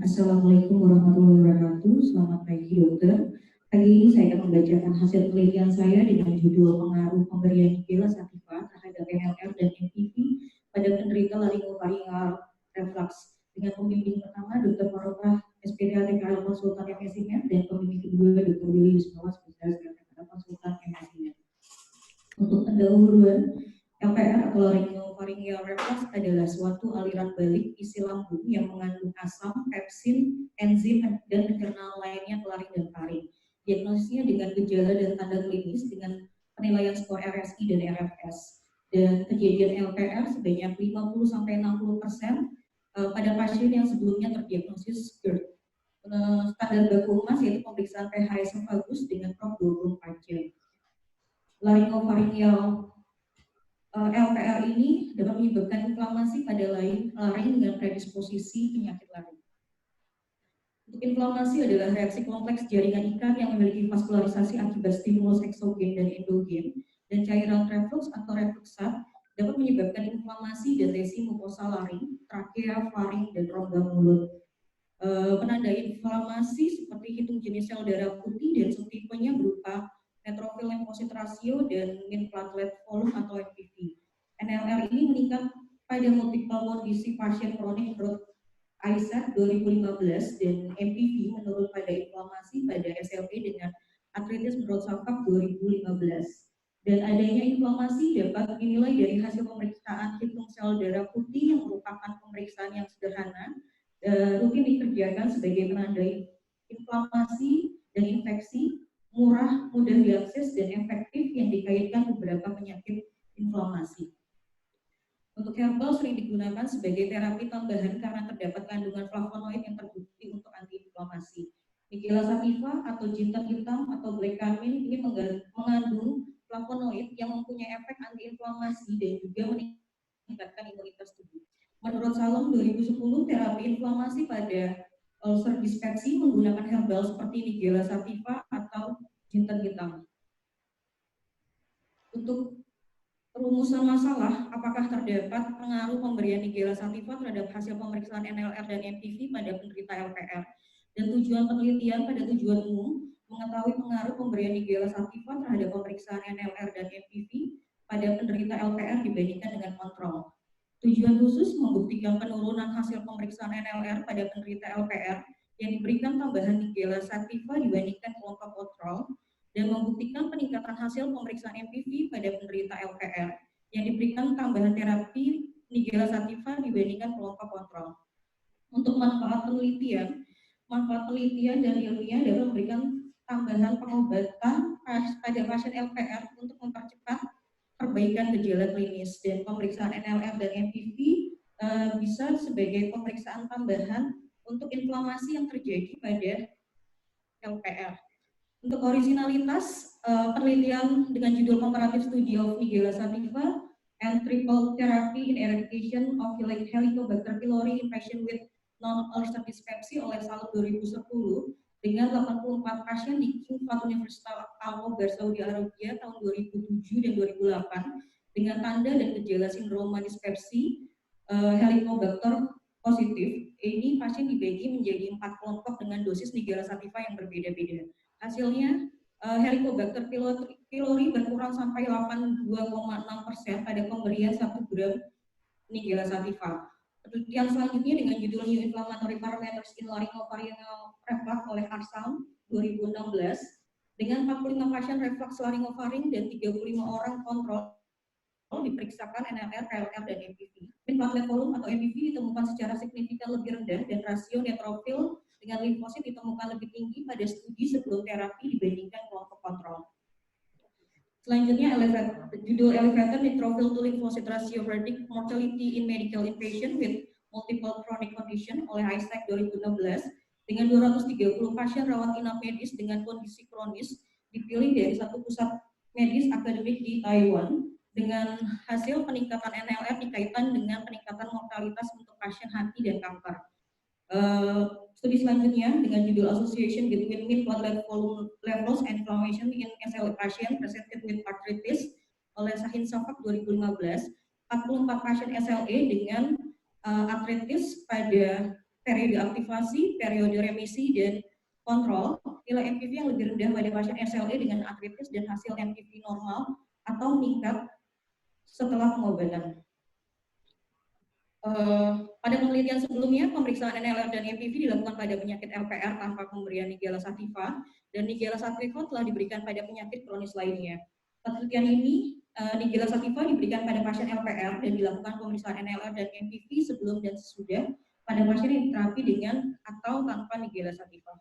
Assalamualaikum warahmatullahi wabarakatuh. Selamat pagi dokter. Pagi ini saya akan membacakan hasil penelitian saya dengan judul pengaruh pemberian Nigella sativa terhadap NLR dan MPV pada penderita laringofaringal reflux. Dengan pembimbing pertama Dr. Farokah SPDA TKL Konsultan MSINet dan pembimbing kedua Dr. Willy Yusmawa spesialis TKL Konsultan MSINet. Untuk pendahuluan, LPR atau laryngopharyngeal reflux adalah suatu aliran balik isi lambung yang mengandung asam, pepsin, enzim, dan pencernaan lainnya ke laring dan faring. Diagnosisnya dengan gejala dan tanda klinis dengan penilaian skor RSI dan RFS. Dan kejadian LPR sebanyak 50-60% pada pasien yang sebelumnya terdiagnosis GERD. Standar baku emas yaitu pemeriksaan pH esofagus dengan prop 24 jam. Laryngopharyngeal LPR ini dapat menyebabkan inflamasi pada laring dengan predisposisi penyakit laring. Untuk inflamasi adalah reaksi kompleks jaringan ikat yang memiliki vaskularisasi akibat stimulus eksogen dan endogen, dan cairan reflux atau refluxat dapat menyebabkan inflamasi dan lesi mukosa laring, trakea, faring, dan rongga mulut. Penanda inflamasi seperti hitung jenis sel darah putih dan subtipenya berupa neutrophil limfosit rasio dan mean platelet volume atau MPV. NLR ini meningkat pada multiple kondisi pasien kronik menurut ISAT 2015 dan MPV menurun pada inflamasi pada SLP dengan artritis menurut SAFAK 2015. Dan adanya inflamasi dapat dinilai dari hasil pemeriksaan hitung sel darah putih yang merupakan pemeriksaan yang sederhana, rutin dikerjakan sebagai penanda inflamasi dan infeksi, murah, mudah diakses, dan efektif yang dikaitkan beberapa penyakit inflamasi. Untuk herbal sering digunakan sebagai terapi tambahan karena terdapat kandungan flavonoid yang terbukti untuk antiinflamasi. Nigella sativa atau jintan hitam atau black carmine ini mengandung flavonoid yang mempunyai efek antiinflamasi dan juga meningkatkan imunitas tubuh. Menurut Salom 2010, terapi inflamasi pada ulcer dispepsi menggunakan herbal seperti Nigella sativa atau jintan hitam. Untuk rumusan masalah, apakah terdapat pengaruh pemberian Nigella sativa terhadap hasil pemeriksaan NLR dan MPV pada penderita LPR? Dan tujuan penelitian pada tujuan umum mengetahui pengaruh pemberian Nigella sativa terhadap pemeriksaan NLR dan MPV pada penderita LPR dibandingkan dengan kontrol. Tujuan khusus membuktikan penurunan hasil pemeriksaan NLR pada penderita LPR yang diberikan tambahan Nigella sativa dibandingkan kelompok kontrol, dan membuktikan peningkatan hasil pemeriksaan MPV pada penderita LPR yang diberikan tambahan terapi Nigella sativa dibandingkan kelompok kontrol. Untuk manfaat penelitian dan ilmiah dapat memberikan tambahan pengobatan pada pasien LPR untuk mempercepat perbaikan gejala klinis, dan pemeriksaan NLR dan MPV bisa sebagai pemeriksaan tambahan untuk inflamasi yang terjadi pada LPR. Untuk originalitas, penelitian dengan judul Comparative Study of Nigella sativa and Triple Therapy in Eradication of Helicobacter pylori Infection with Non-Ulcer Dyspepsia oleh Salom 2010 dengan 84 pasien di King Fahd Universitas Al Khobar Saudi Arabia tahun 2007 dan 2008 dengan tanda dan gejala sindroma dispepsi Helicobacter positif. Ini pasien dibagi menjadi 4 kelompok dengan dosis Nigella sativa yang berbeda-beda. Hasilnya, Helicobacter pylori berkurang sampai 82,6% pada pemberian 1 gram Nigella sativa. Penelitian selanjutnya dengan judul New Inflammatory Parameters in Laryngopharyngeal Reflux oleh Arsam 2016 dengan 45 pasien reflux laringofaring dan 35 orang kontrol diperiksakan NLR, KLR, dan MPV. Mean platelet volume atau MPV ditemukan secara signifikan lebih rendah dan rasio neutrophil dengan limfosit ditemukan lebih tinggi pada studi sebelum terapi dibandingkan kelompok kontrol. Selanjutnya, judul Elevated Neutrophil to Lymphocyte Ratio Predict Mortality in Medical Inpatient with Multiple Chronic Condition oleh ISAC 2016 dengan 230 pasien rawat inap medis dengan kondisi kronis dipilih dari satu pusat medis akademik di Taiwan dengan hasil peningkatan NLR dikaitkan dengan peningkatan mortalitas untuk pasien hati dan kanker. Studi selanjutnya dengan judul Association Between Mean Platelet Volume Levels and Inflammation in SLE Patient Presented with Arthritis oleh Sahin Safak 2015, 44 pasien SLE dengan artritis pada periode aktivasi, periode remisi, dan kontrol. Nilai MPV yang lebih rendah pada pasien SLE dengan artritis dan hasil MPV normal atau meningkat setelah pengobatan. Pada penelitian sebelumnya, pemeriksaan NLR dan MPV dilakukan pada penyakit LPR tanpa pemberian Nigella sativa, dan Nigella sativa telah diberikan pada penyakit kronis lainnya. Penelitian ini, Nigella sativa diberikan pada pasien LPR dan dilakukan pemeriksaan NLR dan MPV sebelum dan sesudah pada pasien yang diterapi dengan atau tanpa Nigella sativa.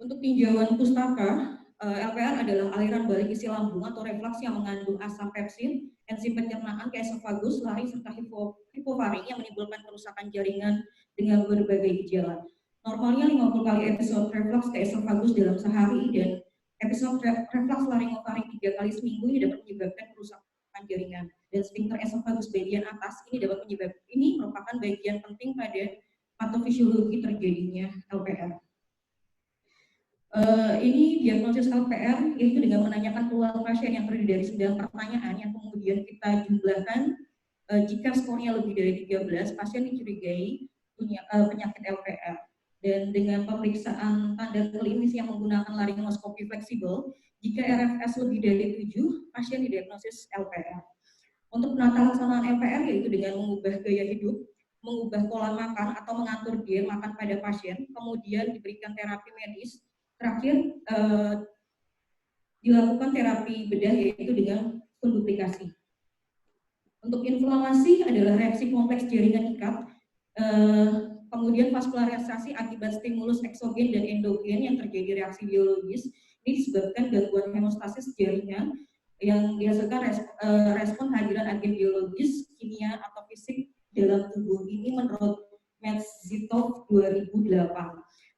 Untuk tinjauan pustaka, LPR adalah aliran balik isi lambung atau refleks yang mengandung asam pepsin, enzim pencernaan ke esofagus, laring, serta hipofaring yang menimbulkan kerusakan jaringan dengan berbagai gejala. Normalnya 50 kali episode refleks ke esofagus dalam sehari dan episode refleks laringofaring 3 kali seminggu ini dapat menyebabkan kerusakan jaringan. Dan sphincter esofagus bagian atas ini merupakan bagian penting pada patofisiologi terjadinya LPR. Ini diagnosis LPR yaitu dengan menanyakan peluang pasien yang terdiri dari 9 pertanyaan yang kemudian kita jumlahkan. Jika skornya lebih dari 13, pasien dicurigai punya penyakit LPR. Dan dengan pemeriksaan tanda klinis yang menggunakan laringoskopi fleksibel, jika RFS lebih dari 7, pasien didiagnosis LPR. Untuk penata laksanaan LPR yaitu dengan mengubah gaya hidup, mengubah pola makan atau mengatur diet makan pada pasien, kemudian diberikan terapi medis. Terakhir, dilakukan terapi bedah yaitu dengan funduplikasi. Untuk inflamasi adalah reaksi kompleks jaringan ikat, kemudian vaskularisasi akibat stimulus eksogen dan endogen yang terjadi reaksi biologis. Ini disebabkan gangguan hemostasis jaringan yang dihasilkan respon kehadiran agen biologis, kimia, atau fisik dalam tubuh. Ini menurut Medzitov 2008.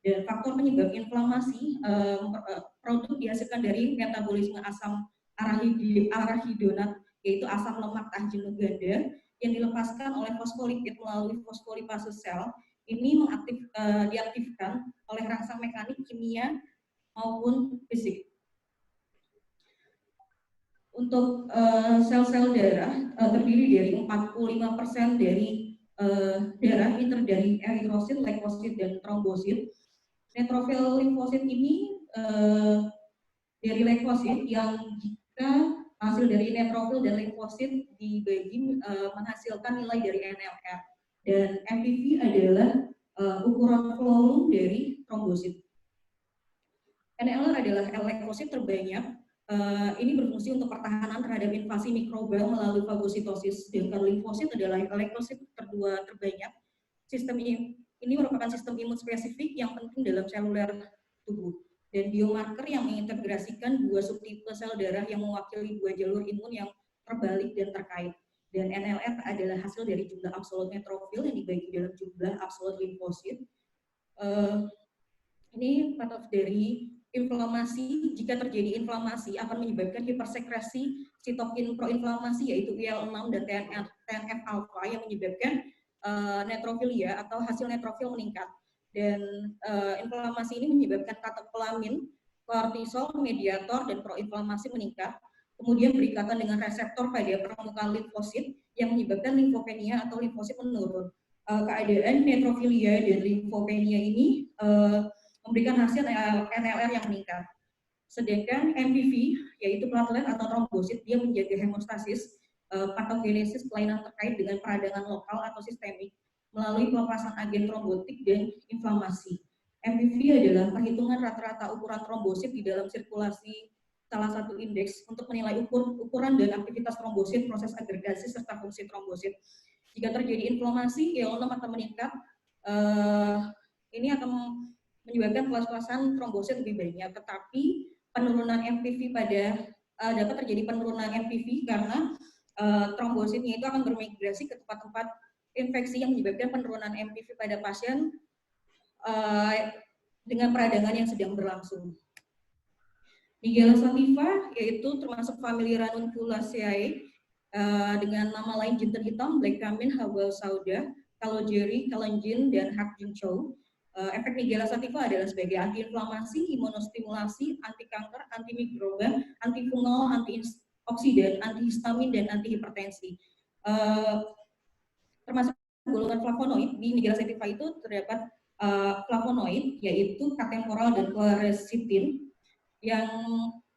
Dan faktor penyebab inflamasi produk dihasilkan dari metabolisme asam arachidonat, yaitu asam lemak tahjenuh ganda yang dilepaskan oleh fosfolipid melalui fosfolipase sel. Ini diaktifkan oleh rangsang mekanik, kimia maupun fisik. Untuk sel-sel darah terdiri dari 45% dari darah ini terdiri dari eritrosit, leukosit, dan trombosit. Neutrofil limfosit ini dari leukosit yang jika hasil dari neutrofil dan limfosit dibagi menghasilkan nilai dari NLR, dan MPV adalah ukuran volume dari trombosit. NLR adalah leukosit terbanyak. Ini berfungsi untuk pertahanan terhadap invasi mikroba melalui fagositosis, sedangkan limfosit adalah leukosit kedua terbanyak. Sistem ini merupakan sistem imun spesifik yang penting dalam seluler tubuh, dan biomarker yang mengintegrasikan dua subtipe sel darah yang mewakili dua jalur imun yang terbalik dan terkait. Dan NLR adalah hasil dari jumlah absolut neutrofil yang dibagi dalam jumlah absolut limfosit. Ini part dari inflamasi. Jika terjadi inflamasi akan menyebabkan hipersekresi sitokin proinflamasi yaitu IL-6 dan TNF-alfa yang menyebabkan neutrofilia atau hasil neutrofil meningkat. Dan inflamasi ini menyebabkan katekolamin, kortisol, mediator, dan proinflamasi meningkat. Kemudian berikatan dengan reseptor pada permukaan limfosit yang menyebabkan limfopenia atau limfosit menurun. Keadaan neutrofilia dan limfopenia ini memberikan hasil NLR yang meningkat. Sedangkan MPV, yaitu platelet atau trombosit, dia menjaga hemostasis, patogenesis kelainan terkait dengan peradangan lokal atau sistemik melalui pelepasan agen trombotik dan inflamasi. MPV adalah perhitungan rata-rata ukuran trombosit di dalam sirkulasi salah satu indeks untuk menilai ukuran dan aktivitas trombosit, proses agregasi, serta fungsi trombosit. Jika terjadi inflamasi, IL-6 akan meningkat. Ini akan menyebabkan kelas-kelasan trombosit lebih banyak, tetapi penurunan MPV dapat terjadi penurunan MPV karena trombositnya itu akan bermigrasi ke tempat-tempat infeksi yang menyebabkan penurunan MPV pada pasien dengan peradangan yang sedang berlangsung. Nigella sativa yaitu termasuk familia Ranunculaceae dengan nama lain jinten hitam, black camin, hawal sauda, kalogeri, kalengin, dan hak jinchow. Efek Nigella sativa adalah sebagai antiinflamasi, imunostimulasi, anti kanker, anti mikroba, antifungal, antioksidan, antihistamin, dan antihipertensi. termasuk golongan flavonoid. Di Nigella sativa itu terdapat flavonoid, yaitu katemporal dan quercetin, yang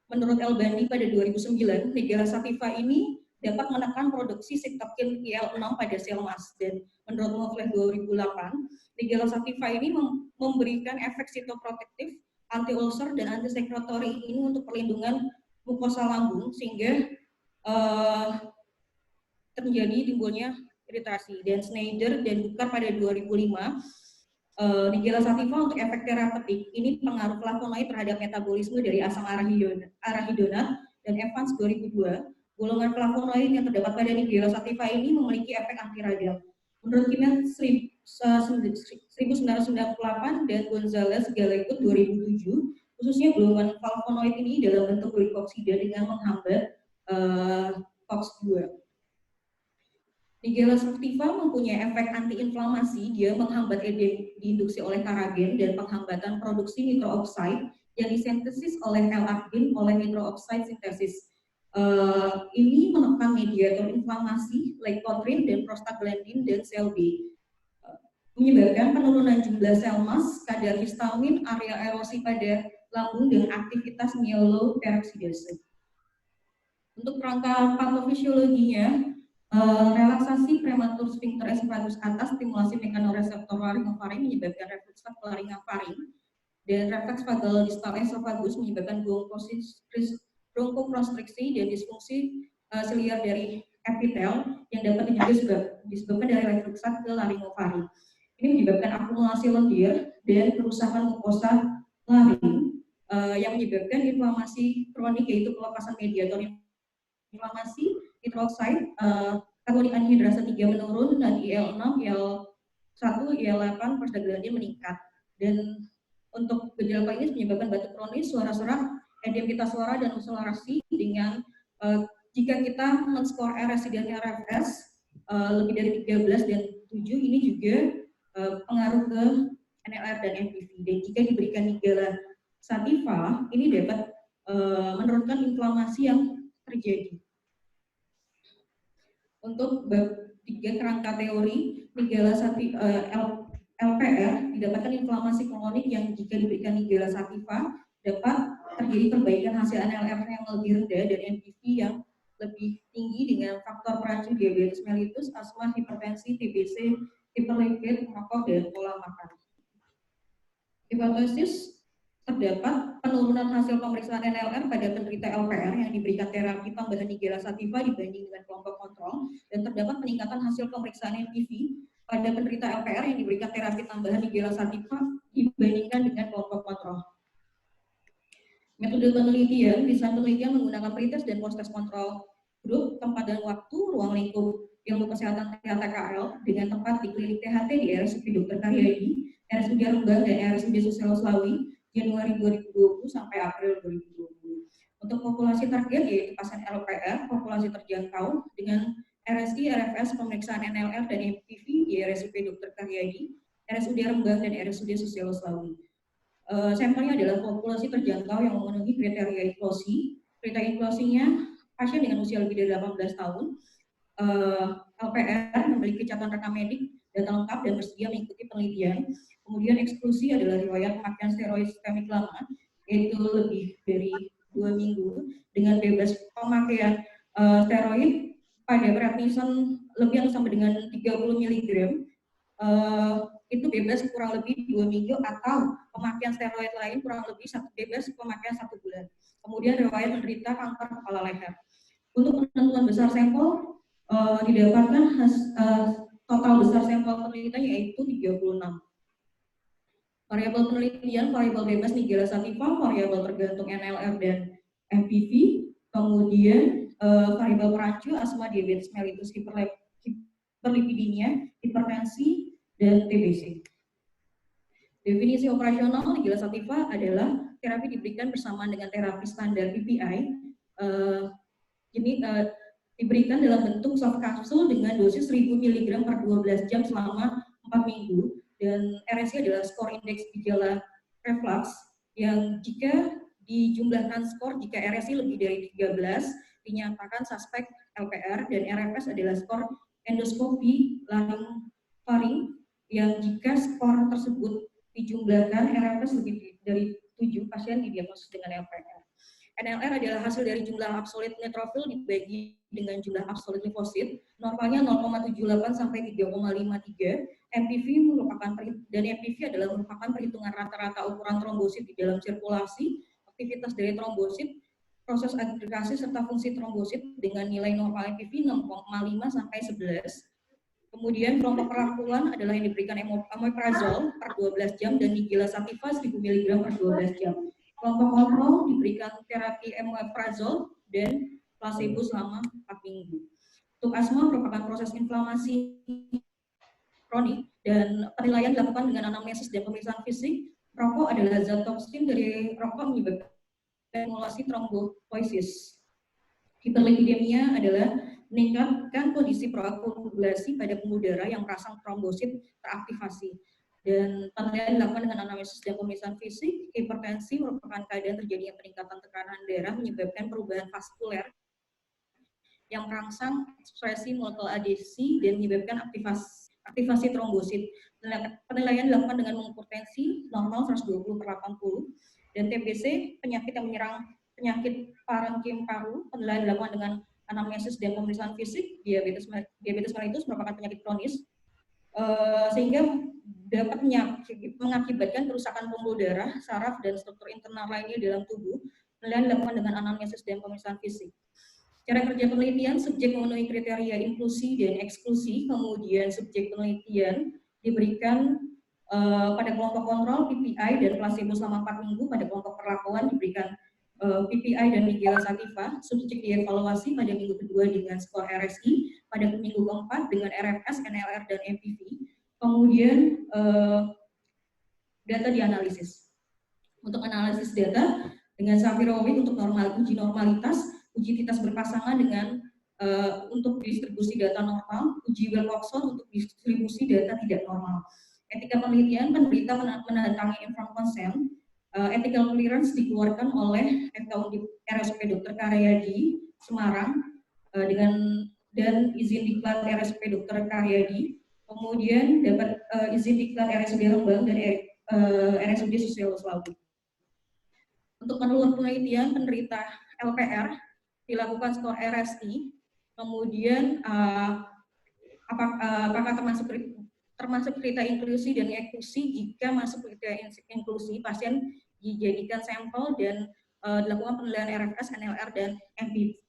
menurut Albani pada 2009, Nigella sativa ini dapat menekan produksi sitokin IL-6 pada sel mas, dan menurut Moffler 2008, Nigella sativa ini memberikan efek sitoprotektif, anti-ulcer dan anti-sekretori ini untuk perlindungan mukosa lambung, sehingga terjadi timbulnya iritasi. Dan Schneider dan Bukan pada 2005, Nigella sativa untuk efek terapeutik ini pengaruh flavonoid terhadap metabolisme dari asam arahidonat, dan Evans 2002, golongan flavonoid yang terdapat pada Nigella sativa ini memiliki efek antiradal. Menurut Kimet 1998 dan Gonzalez Galegut 2007, khususnya golongan flavonoid ini dalam bentuk glikoksida dengan menghambat COX-2. Nigella sativa mempunyai efek antiinflamasi, dia menghambat edem diinduksi oleh karagen dan penghambatan produksi nitrooxide yang disintesis oleh L-argin oleh nitrooxide sintesis. Ini menekan mediator inflamasi, leukotriene dan prostaglandin dan sel B, menyebabkan penurunan jumlah sel mas, kadar histamin, area erosi pada lambung, dan aktivitas myeloperoksidase. Untuk kerangka patofisiologinya, relaksasi prematur sphincter esophagus atas, stimulasi mekanoreseptor laringofaring menyebabkan reflux laringofaring, dan refleks vagal distal esophagus menyebabkan bronkokonstriksi dan disfungsi siliar dari epitel yang dapat disebabkan dari refluksat ke laringofaring. Ini menyebabkan akumulasi lendir dan kerusakan mukosa laring yang menyebabkan inflamasi kronik, yaitu pelepasan mediator inflamasi, nitroxide, karbonat anhidrasa 3 menurun, dan IL-6, IL-1, IL-8, prostaglandin meningkat. Dan untuk gejala klinis menyebabkan batuk kronis, suara serak, edem pita suara, dan usularasi dengan jika kita men-skor RSI dan RFS lebih dari 13 dan 7, ini juga pengaruh ke NLR dan MPV. Dan jika diberikan Nigella sativa, ini dapat menurunkan inflamasi yang terjadi. Untuk bab 3 kerangka teori, Nigella sativa LPR didapatkan inflamasi kronik yang jika diberikan Nigella sativa dapat terjadi perbaikan hasil NLR yang lebih rendah dan MPV yang lebih tinggi dengan faktor peracu diabetes mellitus, asma, hipertensi, TBC, hiperlipid, merokok, dan pola makan. Hipotesis terdapat penurunan hasil pemeriksaan NLR pada penderita LPR yang diberikan terapi tambahan Nigella sativa dibanding dengan kelompok kontrol, dan terdapat peningkatan hasil pemeriksaan MPV pada penderita LPR yang diberikan terapi tambahan Nigella sativa dibandingkan dengan kelompok kontrol. Metode penelitian, desain penelitian menggunakan pretest dan post-test kontrol grup, tempat dan waktu, ruang lingkup ilmu kesehatan THTKL dengan tempat di klinik THT di RSUD Dr. Karyadi, RSUD Rembang, dan RSUD Susilo Slawi, Januari 2020 sampai April 2020. Untuk populasi target yaitu pasien LPR, populasi terjangkau dengan RSI, RFS, pemeriksaan NLR dan MPV di RSUD Dr. Karyadi, RSUD Rembang, dan RSUD Susilo Slawi. Sampelnya adalah populasi terjangkau yang memenuhi kriteria inklusi. Kriteria inklusinya pasien dengan usia lebih dari 18 tahun, LPR, memiliki catatan rekam medik, data lengkap, dan bersedia mengikuti penelitian. Kemudian eksklusi adalah riwayat pemakaian steroid sistemik lama, yaitu lebih dari 2 minggu, dengan bebas pemakaian steroid pada prednison lebih atau sama dengan 30 mg, itu bebas kurang lebih 2 minggu, atau pemakaian steroid lain kurang lebih bebas pemakaian 1 bulan. Kemudian riwayat menderita kanker kepala leher. Untuk penentuan besar sampel didapatkan total besar sampel penelitian yaitu 36. Variabel penelitian, variabel bebas Nigella sativa, variabel tergantung NLR dan MPV, kemudian variabel peracu, asma, diabetes mellitus, hiperlipidinia, hipertensi, dan TBC. Definisi operasional Nigella sativa adalah terapi diberikan bersamaan dengan terapi standar PPI. Ini diberikan dalam bentuk soft kapsul dengan dosis 1000 mg per 12 jam selama 4 minggu, dan RSI adalah skor indeks gejala reflux yang jika dijumlahkan skor, jika RSI lebih dari 13 dinyatakan suspek LPR, dan RFS adalah skor endoskopi laring-faring yang jika skor tersebut dijumlahkan RFS lebih dari 7 pasien didiagnosis dengan LPR. NLR adalah hasil dari jumlah absolut neutrofil dibagi dengan jumlah absolut limfosit, normalnya 0,78 sampai 3,53. MPV adalah merupakan perhitungan rata-rata ukuran trombosit di dalam sirkulasi, aktivitas dari trombosit, proses agregasi serta fungsi trombosit dengan nilai normal MPV 6,5 sampai 11. Kemudian kelompok perlakuan adalah yang diberikan omeprazole per 12 jam dan Nigella sativa 1000 mg per 12 jam. Kelompok kontrol diberikan terapi omeprazole dan placebo selama 4 minggu. Untuk asma merupakan proses inflamasi kronik dan penilaian dilakukan dengan anamnesis dan pemeriksaan fisik. Rokok adalah zat toksin dari rokok menyebabkan emulasi trombopoiesis. Hiperlipidemia adalah meningkatkan kondisi proakumulasi pada pembuluh darah yang merangsang trombosit teraktivasi. Dan penilaian dilakukan dengan anamnesis dan pemeriksaan fisik. Hipertensi merupakan keadaan terjadinya peningkatan tekanan darah menyebabkan perubahan vaskuler yang merangsang ekspresi molekul adesi dan menyebabkan aktivasi trombosit. Penilaian dilakukan dengan mengukur tensi normal 120/80 dan TBC penyakit yang menyerang penyakit parenkim paru. Penilaian dilakukan dengan anamnesis dan pemeriksaan fisik. Diabetes mellitus merupakan penyakit kronis sehingga dapat mengakibatkan kerusakan pembuluh darah, saraf, dan struktur internal lainnya dalam tubuh. Penilaian dilakukan dengan anamnesis dan pemeriksaan fisik. Cara kerja penelitian, subjek memenuhi kriteria inklusi dan eksklusi, kemudian subjek penelitian diberikan pada kelompok kontrol PPI dan placebo selama 4 minggu, pada kelompok perlakuan diberikan PPI dan Nigella sativa. Subjek dievaluasi pada minggu kedua dengan skor RSI, pada minggu keempat dengan RFS, NLR, dan MPV. Kemudian data dianalisis. Untuk analisis data dengan Safirovic untuk uji normalitas, uji titas berpasangan dengan untuk distribusi data normal, uji Wilcoxon untuk distribusi data tidak normal. Etika penelitian, peneliti menandatangani informed consent. Ethical clearance dikeluarkan oleh RSUP Dr. Karyadi Semarang dan izin diklat RSUP Dr. Karyadi. Kemudian dapat izin diklat RSUD Rembang dan RSUD Susilo Selawut. Untuk penelitian penderita LPR dilakukan skor RSI, kemudian apakah termasuk kriteria inklusi dan eksklusi. Jika masuk kriteria inklusi, pasien dijadikan sampel dan dilakukan penilaian RFS, NLR, dan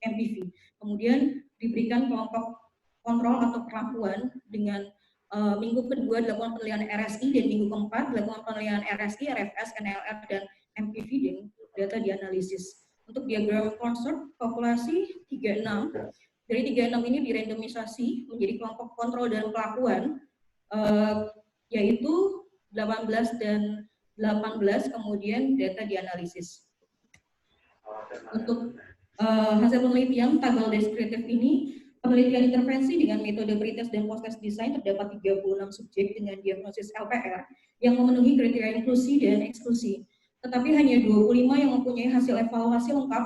MPV. Kemudian diberikan kelompok kontrol atau perlakuan dengan minggu kedua dilakukan penilaian RSI dan minggu keempat dilakukan penilaian RSI, RFS, NLR, dan MPV dan data dianalisis. Untuk diagram construct populasi 36, dari 36 ini dirandomisasi menjadi kelompok kontrol dan pelakuan, yaitu 18 dan 18, kemudian data dianalisis. Untuk hasil penelitian tabel deskriptif ini, penelitian intervensi dengan metode pretest dan post-test design terdapat 36 subjek dengan diagnosis LPR yang memenuhi kriteria inklusi dan eksklusi. Tetapi hanya 25 yang mempunyai hasil evaluasi lengkap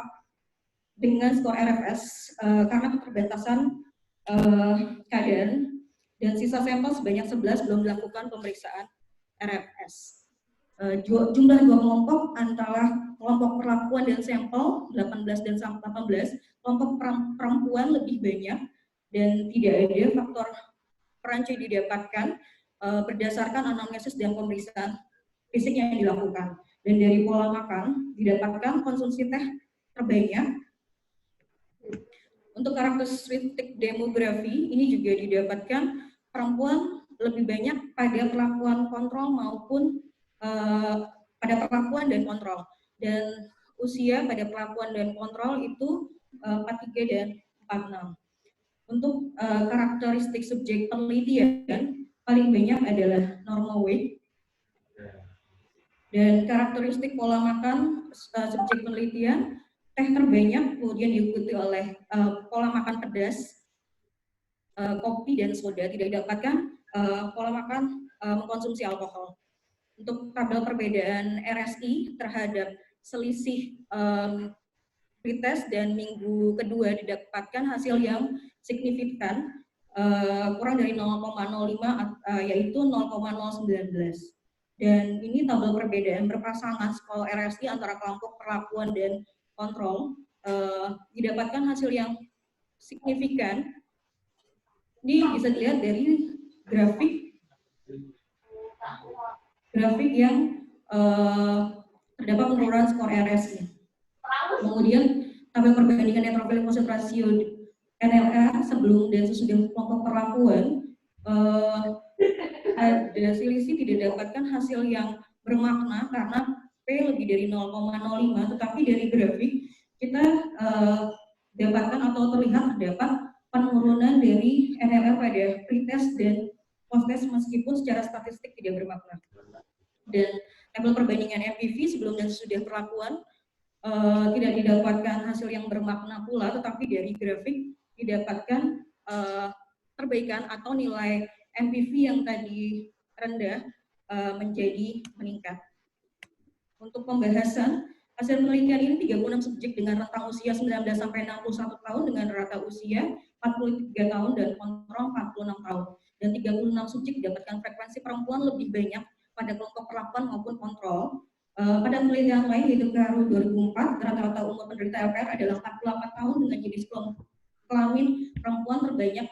dengan skor RFS karena keterbatasan keadaan, dan sisa sampel sebanyak 11 belum dilakukan pemeriksaan RFS. Jumlah dua kelompok antara kelompok perlakuan dan sampel 18 dan 18, kelompok perempuan lebih banyak dan tidak ada faktor perancu didapatkan berdasarkan anamnesis dan pemeriksaan fisik yang dilakukan. Dan dari pola makan didapatkan konsumsi teh terbanyak. Untuk karakteristik demografi ini juga didapatkan perempuan lebih banyak pada perlakuan kontrol maupun pada perlakuan dan kontrol. Dan usia pada perlakuan dan kontrol itu 43 dan 46. Untuk karakteristik subjek penelitian paling banyak adalah normal weight. Dan karakteristik pola makan subjek penelitian, teh terbanyak, kemudian diikuti oleh pola makan pedas, kopi dan soda. Tidak didapatkan pola makan mengkonsumsi alkohol. Untuk tabel perbedaan RSI terhadap selisih pretest dan minggu kedua didapatkan hasil yang signifikan. kurang dari 0,05 yaitu 0,019. Dan ini tabel perbedaan berpasangan skor RSI antara kelompok perlakuan dan kontrol didapatkan hasil yang signifikan. Ini bisa dilihat dari grafik yang terdapat penurunan skor RSI. Kemudian tabel perbandingan neutrophil limfosit rasio NLR sebelum dan sesudah kelompok perlakuan ada selisih tidak dapatkan hasil yang bermakna karena P lebih dari 0,05, tetapi dari grafik kita dapatkan atau terlihat terdapat penurunan dari NLR pada pretest dan posttest meskipun secara statistik tidak bermakna. Dan tabel perbandingan MPV sebelum dan sesudah perlakuan tidak didapatkan hasil yang bermakna pula, tetapi dari grafik didapatkan perbaikan atau nilai MPV yang tadi rendah menjadi meningkat. Untuk pembahasan, hasil penelitian ini 36 subjek dengan rentang usia 19 sampai 61 tahun dengan rata usia 43 tahun dan kontrol 46 tahun. Dan 36 subjek didapatkan frekuensi perempuan lebih banyak pada kelompok perlakuan maupun kontrol. Pada penelitian lain yaitu KRU 2004, rata-rata umur penderita LPR adalah 48 tahun dengan jenis kelamin perempuan terbanyak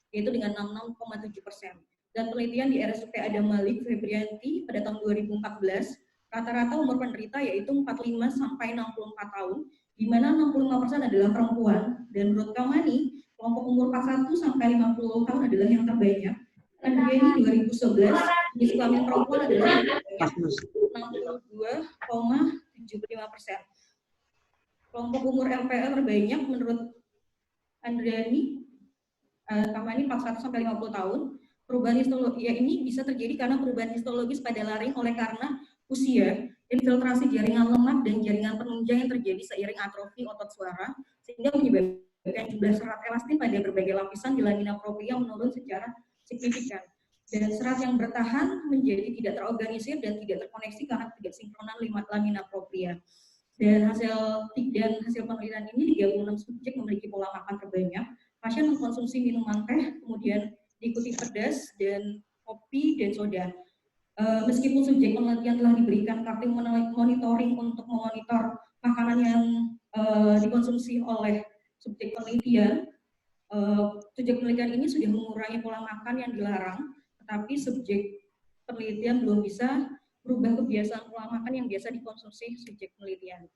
yaitu dengan 66,7%. Dan penelitian di RSUP Adam Malik Febrianti pada tahun 2014, rata-rata umur penderita yaitu 45 sampai 64 tahun, di mana 65% adalah perempuan. Dan menurut Kamani, kelompok umur 41 sampai 50 tahun adalah yang terbanyak. Andriani 2011, jenis kelamin perempuan adalah 62,75%. Kelompok umur LPR terbanyak menurut Andriani Kamani 41 sampai 50 tahun. Perubahan histologi ini bisa terjadi karena perubahan histologis pada laring oleh karena usia, infiltrasi jaringan lemak dan jaringan penunjang yang terjadi seiring atrofi otot suara, sehingga menyebabkan jumlah serat elastin pada berbagai lapisan di lamina propria menurun secara signifikan. Dan serat yang bertahan menjadi tidak terorganisir dan tidak terkoneksi karena tidak sinkronan lamina propria. Dan hasil penelitian ini 36 subjek memiliki pola makan terbanyak. Pasien mengkonsumsi minuman teh, kemudian diikuti pedas dan kopi dan soda. Meskipun subjek penelitian telah diberikan kartu monitoring untuk memonitor makanan yang dikonsumsi oleh subjek penelitian, subjek penelitian ini sudah mengurangi pola makan yang dilarang, tetapi subjek penelitian belum bisa berubah kebiasaan pola makan yang biasa dikonsumsi subjek penelitian.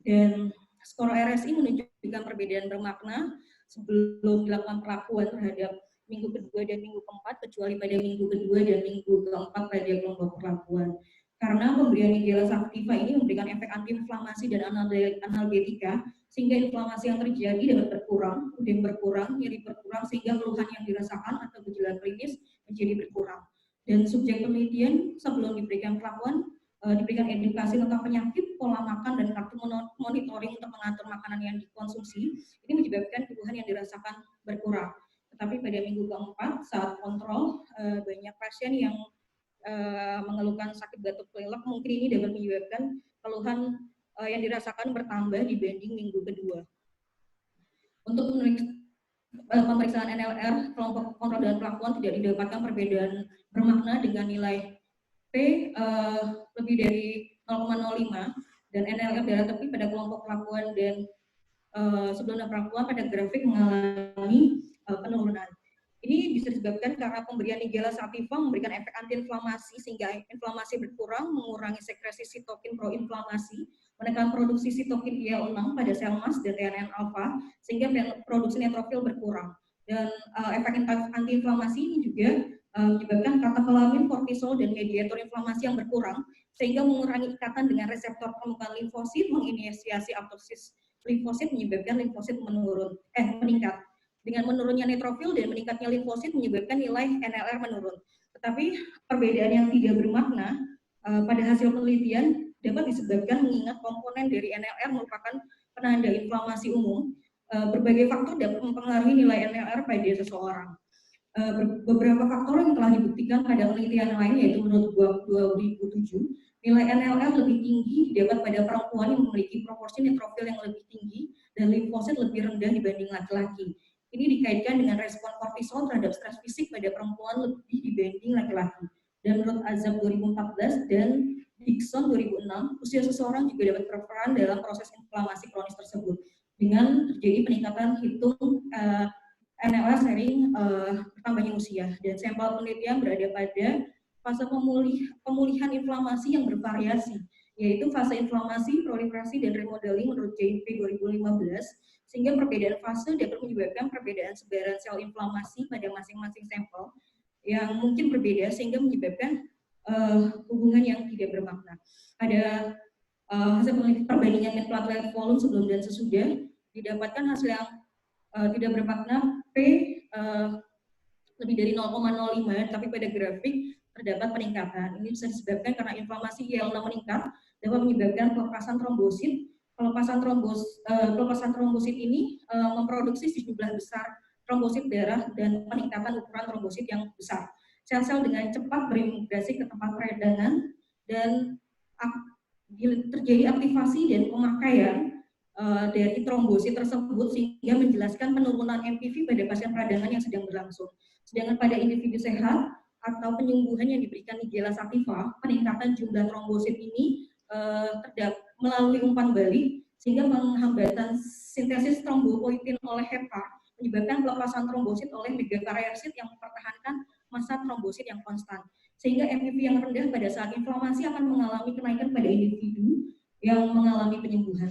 Dan skor RSI menunjukkan perbedaan bermakna sebelum dilakukan perlakuan terhadap minggu kedua dan minggu keempat, kecuali pada minggu kedua dan minggu keempat pada kelompok perlakuan. Karena pemberian Nigella Sativa ini memberikan efek antiinflamasi dan analgetika, sehingga inflamasi yang terjadi dapat berkurang, udem berkurang, nyeri berkurang, sehingga keluhan yang dirasakan atau gejala klinis menjadi berkurang. Dan subjek penelitian sebelum diberikan perlakuan diberikan edukasi tentang penyakit, pola makan, dan kartu monitoring untuk mengatur makanan yang dikonsumsi. Ini menyebabkan keluhan yang dirasakan berkurang. Tetapi pada minggu keempat saat kontrol, banyak pasien yang mengeluhkan sakit batuk pilek, mungkin ini dapat menyebabkan keluhan yang dirasakan bertambah dibanding minggu kedua. Untuk pemeriksaan NLR, kelompok kontrol dan perlakuan tidak didapatkan perbedaan bermakna dengan nilai P lebih dari 0,05 dan NLR darah tepi pada kelompok perlakuan dan sebelum perlakuan pada grafik mengalami penurunan. Ini bisa disebabkan karena pemberian Nigella Sativa memberikan efek antiinflamasi sehingga inflamasi berkurang, mengurangi sekresi sitokin proinflamasi, menekan produksi sitokin IL-6 pada sel mas dan TNF alfa sehingga produksi neutrofil berkurang. Dan efek antiinflamasi ini juga menyebabkan katekolamin, kortisol, dan mediator inflamasi yang berkurang sehingga mengurangi ikatan dengan reseptor permukaan limfosit, menginisiasi apoptosis limfosit menyebabkan limfosit meningkat. Dengan menurunnya neutrofil dan meningkatnya limfosit menyebabkan nilai NLR menurun. Tetapi perbedaan yang tidak bermakna pada hasil penelitian dapat disebabkan mengingat komponen dari NLR merupakan penanda inflamasi umum. Berbagai faktor dapat mempengaruhi nilai NLR pada seseorang. Beberapa faktor yang telah dibuktikan pada penelitian lain yaitu menurut 2007, nilai NLR lebih tinggi didapat pada perempuan yang memiliki proporsi neutrofil yang lebih tinggi dan limfosit lebih rendah dibanding laki-laki. ini dikaitkan dengan respon kortisol terhadap stres fisik pada perempuan lebih dibanding laki-laki. Dan menurut Azab 2014 dan Dixon 2006, usia seseorang juga dapat berperan dalam proses inflamasi kronis tersebut dengan terjadi peningkatan hitung NLR sering bertambahnya usia. Dan sampel penelitian berada pada fase pemulihan inflamasi yang bervariasi, yaitu fase inflamasi, proliferasi, dan remodeling menurut JNP 2015, sehingga perbedaan fase dapat menyebabkan perbedaan sebaran sel inflamasi pada masing-masing sampel yang mungkin berbeda sehingga menyebabkan hubungan yang tidak bermakna. Ada hasil perbandingan platelet volume sebelum dan sesudah, didapatkan hasil yang tidak bermakna P lebih dari 0,05, tapi pada grafik terdapat peningkatan. Ini bisa disebabkan karena inflamasi IL-6 meningkat dapat menyebabkan pelepasan trombosit. Pelepasan trombosit ini memproduksi sejumlah besar trombosit darah dan peningkatan ukuran trombosit yang besar. Sel-sel dengan cepat berimigrasi ke tempat peradangan dan terjadi aktivasi dan pemakaian dari trombosit tersebut sehingga menjelaskan penurunan MPV pada pasien peradangan yang sedang berlangsung. Sedangkan pada individu sehat atau penyembuhan yang diberikan Nigella sativa, peningkatan jumlah trombosit ini melalui umpan balik sehingga menghambatan sintesis trombopoietin oleh HEPA, menyebabkan pelepasan trombosit oleh megakaryosit yang mempertahankan massa trombosit yang konstan. Sehingga MPV yang rendah pada saat inflamasi akan mengalami kenaikan pada individu yang mengalami penyembuhan.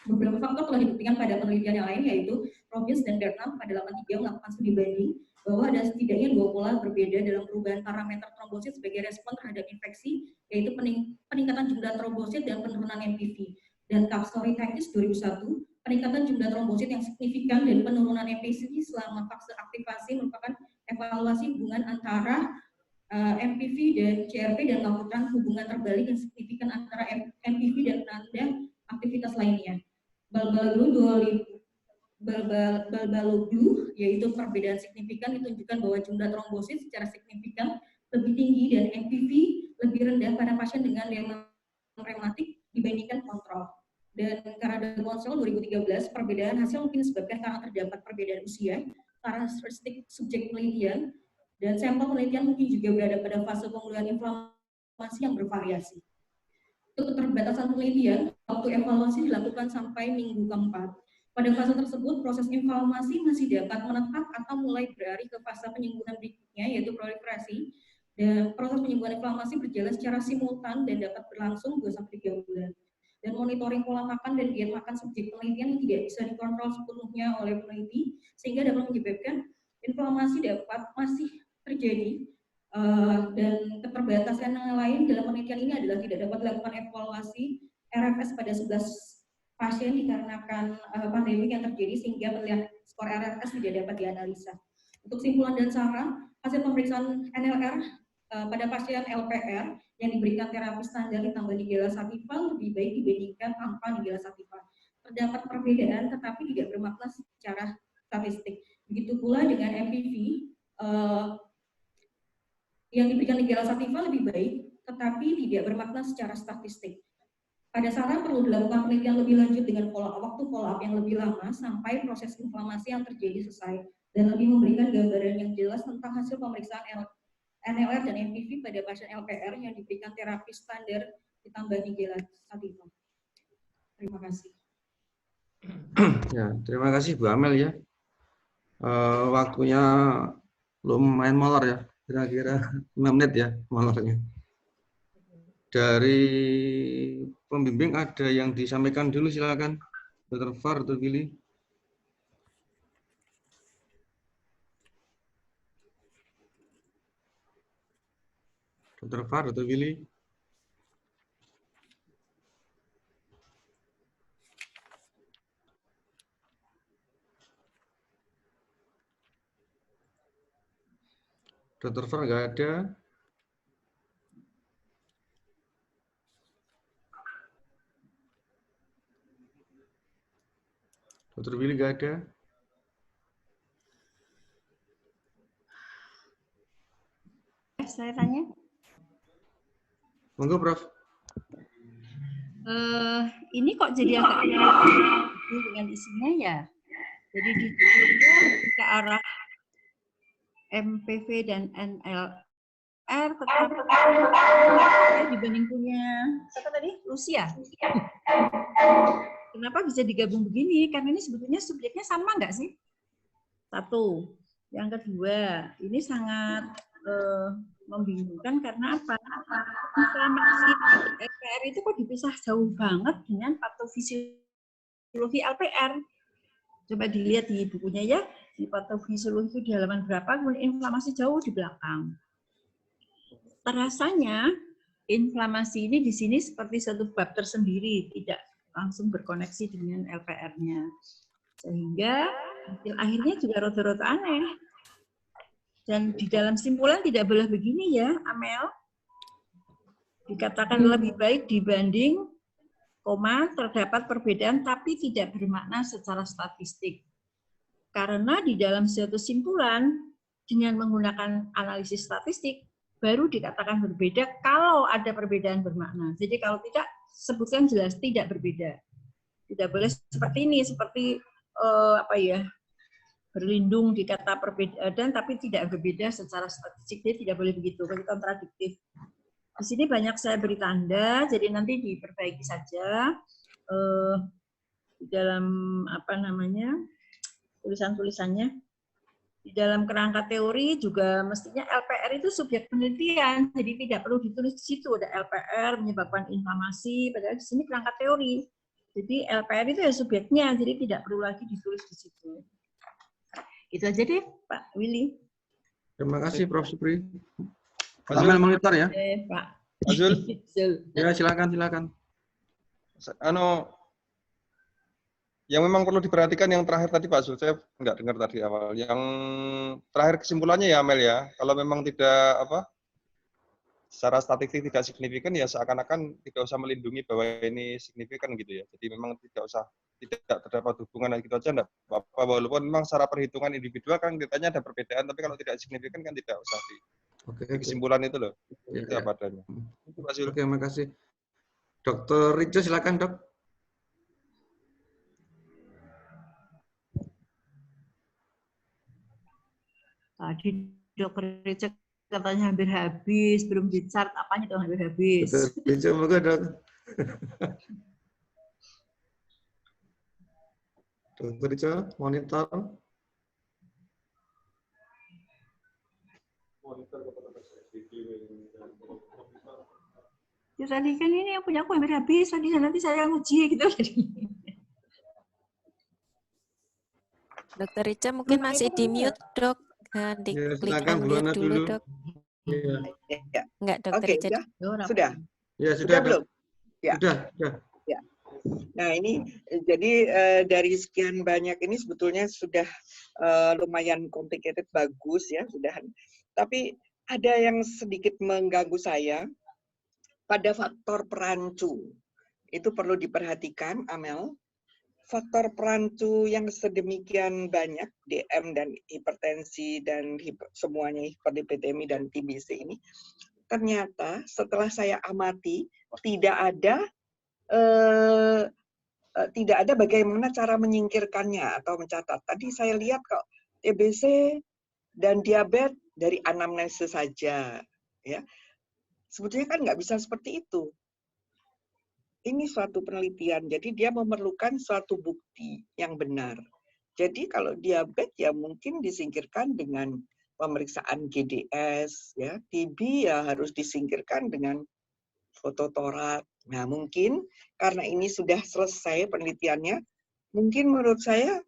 Beberapa faktor telah dibuktikan pada penelitian yang lain, yaitu Robbins dan Bernam pada 83 melakukan studi banding bahwa ada setidaknya dua pola berbeda dalam perubahan parameter trombosit sebagai respon terhadap infeksi, yaitu peningkatan jumlah trombosit dan penurunan MPV. Dan Kapstoritakis 2001, peningkatan jumlah trombosit yang signifikan dan penurunan MPV selama fase aktivasi merupakan evaluasi hubungan antara MPV dan CRP dan melakukan hubungan terbalik yang signifikan antara MPV dan tanda aktivitas lainnya. Balbaloglu, yaitu perbedaan signifikan ditunjukkan bahwa jumlah trombosit secara signifikan lebih tinggi dan MPV lebih rendah pada pasien dengan demam rematik dibandingkan kontrol. Dan karena Konsel 2013, perbedaan hasil mungkin disebabkan karena terdapat perbedaan usia, karakteristik subjek penelitian, dan sampel penelitian mungkin juga berada pada fase pemulihan inflamasi yang bervariasi. Untuk keterbatasan penelitian, waktu evaluasi dilakukan sampai minggu keempat. Pada fase tersebut, proses inflamasi masih dapat menetap atau mulai beralih ke fase penyembuhan berikutnya, yaitu proliferasi. Dan proses penyembuhan inflamasi berjalan secara simultan dan dapat berlangsung 2-3 bulan. Dan monitoring pola makan dan diet makan subjek penelitian tidak bisa dikontrol sepenuhnya oleh peneliti, sehingga dapat menyebabkan inflamasi dapat masih terjadi. Dan keterbatasan yang lain dalam penelitian ini adalah tidak dapat dilakukan evaluasi RFS pada 11 pasien dikarenakan pandemi yang terjadi sehingga melihat skor RFS tidak dapat dianalisa. Untuk simpulan dan saran, hasil pemeriksaan NLR pada pasien LPR yang diberikan terapi standar ditambah Nigella sativa lebih baik dibandingkan tanpa Nigella sativa. Terdapat perbedaan tetapi tidak bermakna secara statistik. Begitu pula dengan MPV yang diberikan Nigella sativa lebih baik tetapi tidak bermakna secara statistik. Pada saran perlu dilakukan penelitian lebih lanjut dengan waktu follow up yang lebih lama sampai proses inflamasi yang terjadi selesai dan lebih memberikan gambaran yang jelas tentang hasil pemeriksaan NLR dan MPV pada pasien LPR yang diberikan terapi standar ditambah Nigella sativa. Terima kasih. Ya, terima kasih Bu Amel ya. Waktunya lumayan molor ya, kira-kira 5 menit ya molornya. Dari pembimbing ada yang disampaikan dulu, silakan. Dr. Far atau Billy. Dr. Far atau Billy. Dr. Far nggak ada. Dr. Billy nggak ada. Saya tanya. Monggo, Prof. Ini kok jadi agak dengan isinya ya? Jadi di sini ke arah MPV dan NLR tetapi dibanding punya siapa tadi? Lucia. Kenapa bisa digabung begini? Karena ini sebetulnya subjeknya sama nggak sih? Satu. Yang kedua, ini sangat membingungkan karena apa? Inflamasi LPR itu kok dipisah jauh banget dengan patofisiologi LPR. Coba dilihat di bukunya ya, di patofisiologi itu di halaman berapa, kemudian inflamasi jauh di belakang. Terasanya inflamasi ini di sini seperti satu bab tersendiri, tidak langsung berkoneksi dengan LPR-nya. Sehingga hasil akhirnya juga rada-rada aneh. Dan di dalam simpulan tidak boleh begini ya, Amel. Dikatakan lebih baik dibanding, terdapat perbedaan tapi tidak bermakna secara statistik. Karena di dalam suatu simpulan, dengan menggunakan analisis statistik, baru dikatakan berbeda kalau ada perbedaan bermakna. Jadi kalau tidak, sebutkan jelas tidak berbeda. Tidak boleh seperti ini, seperti berlindung di kata perbedaan tapi tidak berbeda secara statistik. Dia tidak boleh begitu, berarti kontradiktif. Di sini banyak saya beri tanda, jadi nanti diperbaiki saja di dalam tulisan-tulisannya. Di dalam kerangka teori juga mestinya LPR itu subjek penelitian, jadi tidak perlu ditulis di situ ada LPR menyebabkan inflamasi, padahal di sini kerangka teori. Jadi LPR itu ya subjeknya, jadi tidak perlu lagi ditulis di situ. Itu aja deh, Pak Willy. Terima kasih, Prof. Supri. Amel monitor ya. Pak. Azul? Ya, silakan. Yang memang perlu diperhatikan yang terakhir tadi Pak Zul, saya nggak dengar tadi awal. Yang terakhir kesimpulannya ya Amel ya, kalau memang tidak secara statistik tidak signifikan ya seakan-akan tidak usah melindungi bahwa ini signifikan gitu ya. Jadi memang tidak terdapat hubungan gitu aja enggak apa-apa, walaupun memang secara perhitungan individual kan ditanya ada perbedaan, tapi kalau tidak signifikan kan tidak usah di kesimpulan itu loh. Itu apa adanya. Itu Pak Zul. Oke, makasih. Dr. Rijo silakan, Dok. Tadi Dr. Richard katanya hampir habis, belum di-chart apanya tuh hampir habis. Dr. Rijo, moga Dok. Dr. Rijo, monitor. Ya, tadi kan ini yang punya aku hampir habis, tadi nanti saya nguji gitu. Dr. Rica mungkin masih di mute, Dok. Nah, diklik unmute dulu, Dok. Ya. Enggak, Dr. Rica. Sudah? Ya, sudah belum? Ya. Sudah. Ya. Nah, ini jadi dari sekian banyak ini sebetulnya sudah lumayan complicated, bagus ya, sudah. Tapi ada yang sedikit mengganggu saya pada faktor perancu. Itu perlu diperhatikan, Amel. Faktor perancu yang sedemikian banyak, DM dan hipertensi dan semuanya hiperlipidemi dan TBC ini, ternyata setelah saya amati tidak ada bagaimana cara menyingkirkannya atau mencatat. Tadi saya lihat kok TBC dan diabetes dari anamnesis saja, ya. Sebetulnya kan nggak bisa seperti itu. Ini suatu penelitian, jadi dia memerlukan suatu bukti yang benar. Jadi kalau diabetes ya mungkin disingkirkan dengan pemeriksaan GDS, ya. TB ya harus disingkirkan dengan fototorak. Nah mungkin karena ini sudah selesai penelitiannya, mungkin menurut saya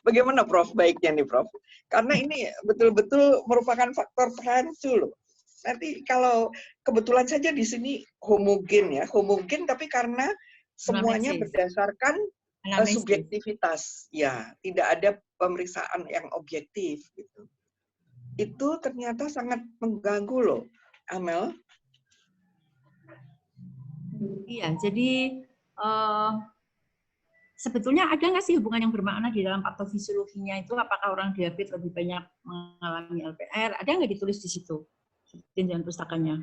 bagaimana Prof baiknya nih Prof? Karena ini betul-betul merupakan faktor perancu loh. Nanti kalau kebetulan saja di sini homogen ya, homogen tapi karena semuanya berdasarkan subjektivitas, ya tidak ada pemeriksaan yang objektif gitu. Itu ternyata sangat mengganggu loh, Amel. Iya, jadi sebetulnya ada nggak sih hubungan yang bermakna di dalam patofisiologinya itu? Apakah orang diabetes lebih banyak mengalami LPR? Ada nggak ditulis di situ? Tinjauan pustakanya.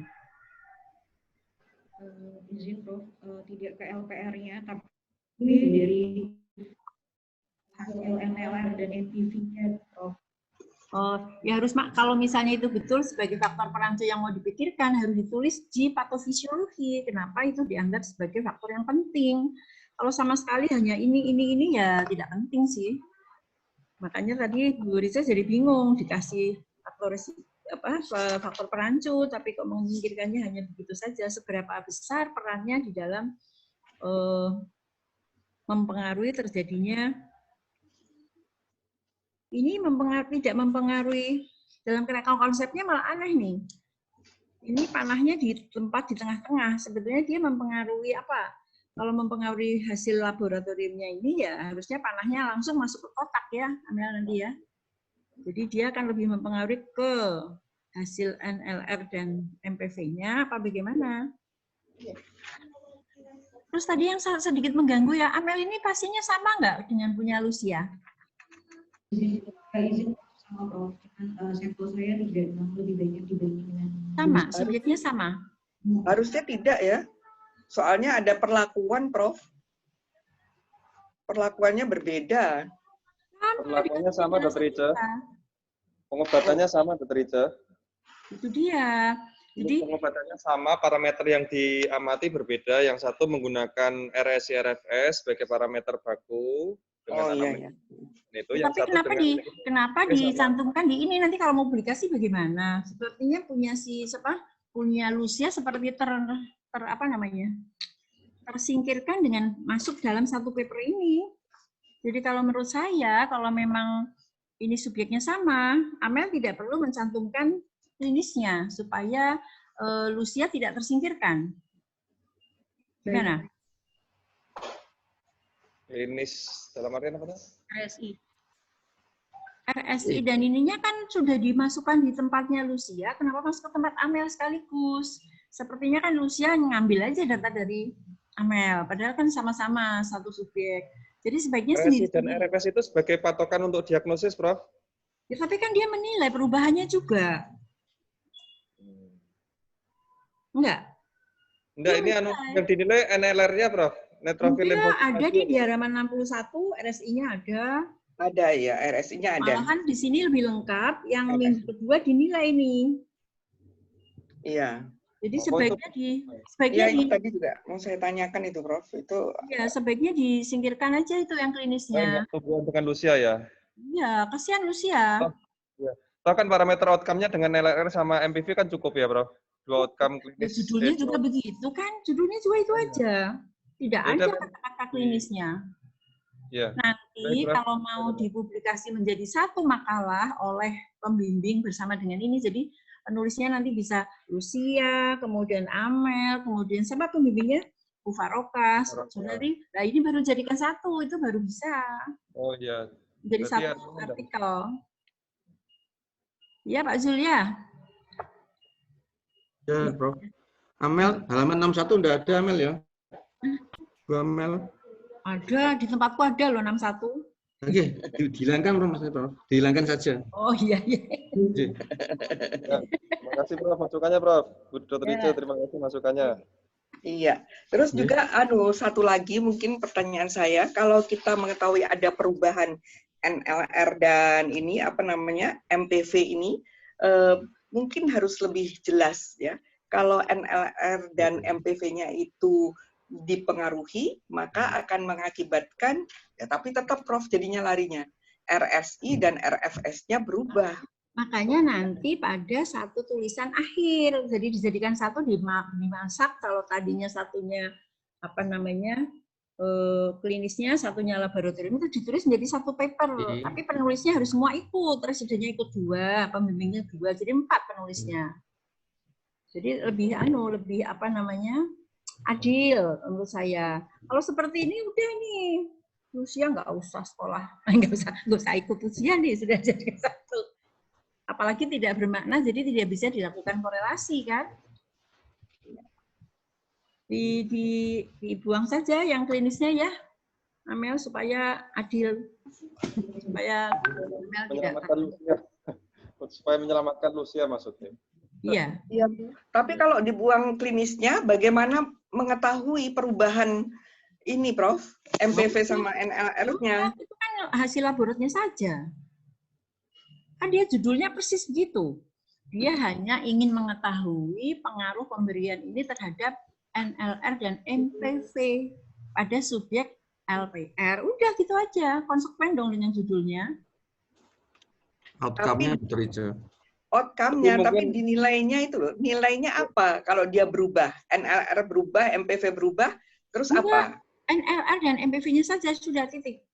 Izin Prof, tidak ke LPR-nya, tapi dari hasil NLR dan NPV-nya, Prof. Oh, ya harus kalau misalnya itu betul sebagai faktor perancu yang mau dipikirkan harus ditulis di patofisiologi. Kenapa itu dianggap sebagai faktor yang penting? Kalau sama sekali hanya ini ya tidak penting sih. Makanya tadi Bu Risa jadi bingung dikasih faktor perancu, tapi kok memikirkannya hanya begitu saja. Seberapa besar perannya di dalam mempengaruhi terjadinya ini tidak mempengaruhi dalam kerangka konsepnya malah aneh nih. Ini panahnya di tempat di tengah-tengah. Sebetulnya dia mempengaruhi apa? Kalau mempengaruhi hasil laboratoriumnya ini ya harusnya panahnya langsung masuk ke kotak ya, Amel nanti ya. Jadi dia akan lebih mempengaruhi ke hasil NLR dan MPV-nya apa bagaimana? Terus tadi yang sedikit mengganggu ya, Amel ini pastinya sama nggak dengan punya Lucia? Izin sama Prof. Sampel saya tidak lebih banyak dibandingkan. Sama, subjeknya sama. Harusnya tidak ya. Soalnya ada perlakuan, Prof. Perlakuannya berbeda. Perlakuannya sama, Dr. Ica. Pengobatannya sama, Dr. Ica. Itu dia. Jadi pengobatannya sama, parameter yang diamati berbeda. Yang satu menggunakan RSI RFS sebagai parameter baku. Iya. Itu yang tapi kenapa dicantumkan di ini nanti kalau mau publikasi bagaimana? Sepertinya punya Lucia seperti tersingkirkan dengan masuk dalam satu paper ini. Jadi kalau menurut saya kalau memang ini subjeknya sama, Amel tidak perlu mencantumkan klinisnya supaya Lucia tidak tersingkirkan. Gimana? Klinis dalam artian apa? RSI dan ininya kan sudah dimasukkan di tempatnya Lucia, kenapa masuk ke tempat Amel sekaligus? Sepertinya kan Lucia ngambil aja data dari Amel, padahal kan sama-sama satu subjek. Jadi sebaiknya RSI dan RFS itu sebagai patokan untuk diagnosis, Prof? Ya, tapi kan dia menilai perubahannya juga. Enggak? Enggak, ini yang dinilai NLR-nya, Prof? Neutrophil ada di halaman 61, RSI-nya ada. Ada ya, RSI-nya ada. Malahan di sini lebih lengkap, yang minggu kedua dinilai nih. Iya. Jadi sebaiknya tadi juga mau saya tanyakan itu, Prof. Itu ya sebaiknya disingkirkan aja itu yang klinisnya. Hubungan dengan Lucia ya? Iya, kasihan Lucia. Toh kan parameter outcome-nya dengan NLR sama MPV kan cukup ya, Prof? Dua outcome klinis. Judulnya juga begitu kan? Judulnya juga itu aja. Tidak ada kata-kata klinisnya. Ya. Nanti kalau mau dipublikasi menjadi satu makalah oleh pembimbing bersama dengan ini, jadi penulisnya nanti bisa Lucia, kemudian Amel, kemudian sama pembimbingnya Bu Farokas. Jadi, nah ini baru jadikan satu, itu baru bisa. Oh iya. Jadi satu artikel. Ya Pak Zulia. Ya, Prof. Amel, halaman 61 enggak ada Amel ya? Bu Amel. Ada, di tempatku ada loh 61. Oke, dihilangkan Prof. Dihilangkan saja. Oh iya. Terima kasih Prof masukannya, Prof. Bu Dr. Ica, terima kasih masukannya. Iya. Terus juga satu lagi mungkin pertanyaan saya, kalau kita mengetahui ada perubahan NLR dan MPV ini mungkin harus lebih jelas ya. Kalau NLR dan MPV-nya itu dipengaruhi, maka akan mengakibatkan, ya tapi tetap Prof jadinya larinya, RSI dan RFS-nya berubah. Makanya nanti pada satu tulisan akhir, jadi dijadikan satu dimasak, kalau tadinya satunya klinisnya, satunya laboratorium, itu ditulis menjadi satu paper. Tapi penulisnya harus semua ikut, residennya ikut 2, pembimbingnya 2, jadi 4 penulisnya. Jadi lebih adil menurut saya. Kalau seperti ini udah nih, Lucia nggak usah sekolah, nggak usah ikut ujian nih, sudah jadi satu. Apalagi tidak bermakna, jadi tidak bisa dilakukan korelasi kan? Dibuang saja yang klinisnya ya, Amel, supaya adil, supaya Amel tidak supaya menyelamatkan Lucia maksudnya. Iya. Iya. Tapi kalau dibuang klinisnya, bagaimana mengetahui perubahan ini Prof, MPV sama NLR-nya. Itu kan hasil laboratoriumnya saja. Kan dia judulnya persis begitu. Dia hanya ingin mengetahui pengaruh pemberian ini terhadap NLR dan MPV pada subjek LPR. Udah gitu aja, konsekuen dong dengan judulnya. Outcome-nya Dr. Ica. Outcome-nya, Tapi tapi mungkin- dinilainya itu loh. Nilainya apa kalau dia berubah? NLR berubah, MPV berubah, terus apa? NLR dan MPV-nya saja sudah titik.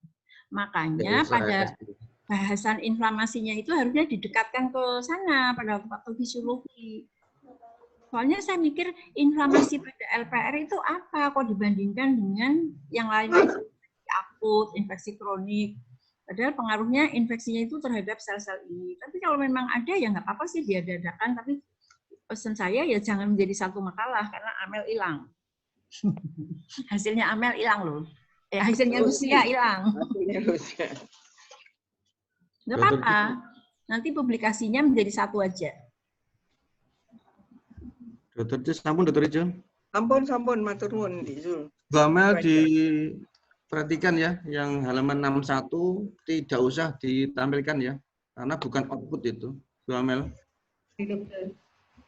Makanya pada bahasan inflamasinya itu harusnya didekatkan ke sana pada patofisiologi. Soalnya saya mikir inflamasi pada LPR itu apa kok dibandingkan dengan yang lain, infeksi akut, infeksi kronik. Padahal pengaruhnya infeksinya itu terhadap sel-sel ini. Tapi kalau memang ada ya nggak apa-apa sih diadakan. Tapi pesan saya ya jangan menjadi satu makalah karena Amel hilang. Hasilnya Amel hilang loh. Hasilnya Lucia hilang. Hasilnya Lucia. Nggak apa-apa. Nanti publikasinya menjadi satu aja. Dr. Ica, sampun Dr. Ica. Sampun, matur nuwun di Zul. Bu Amel diperhatikan ya, yang halaman 61 tidak usah ditampilkan ya, karena bukan output itu, Bu Amel.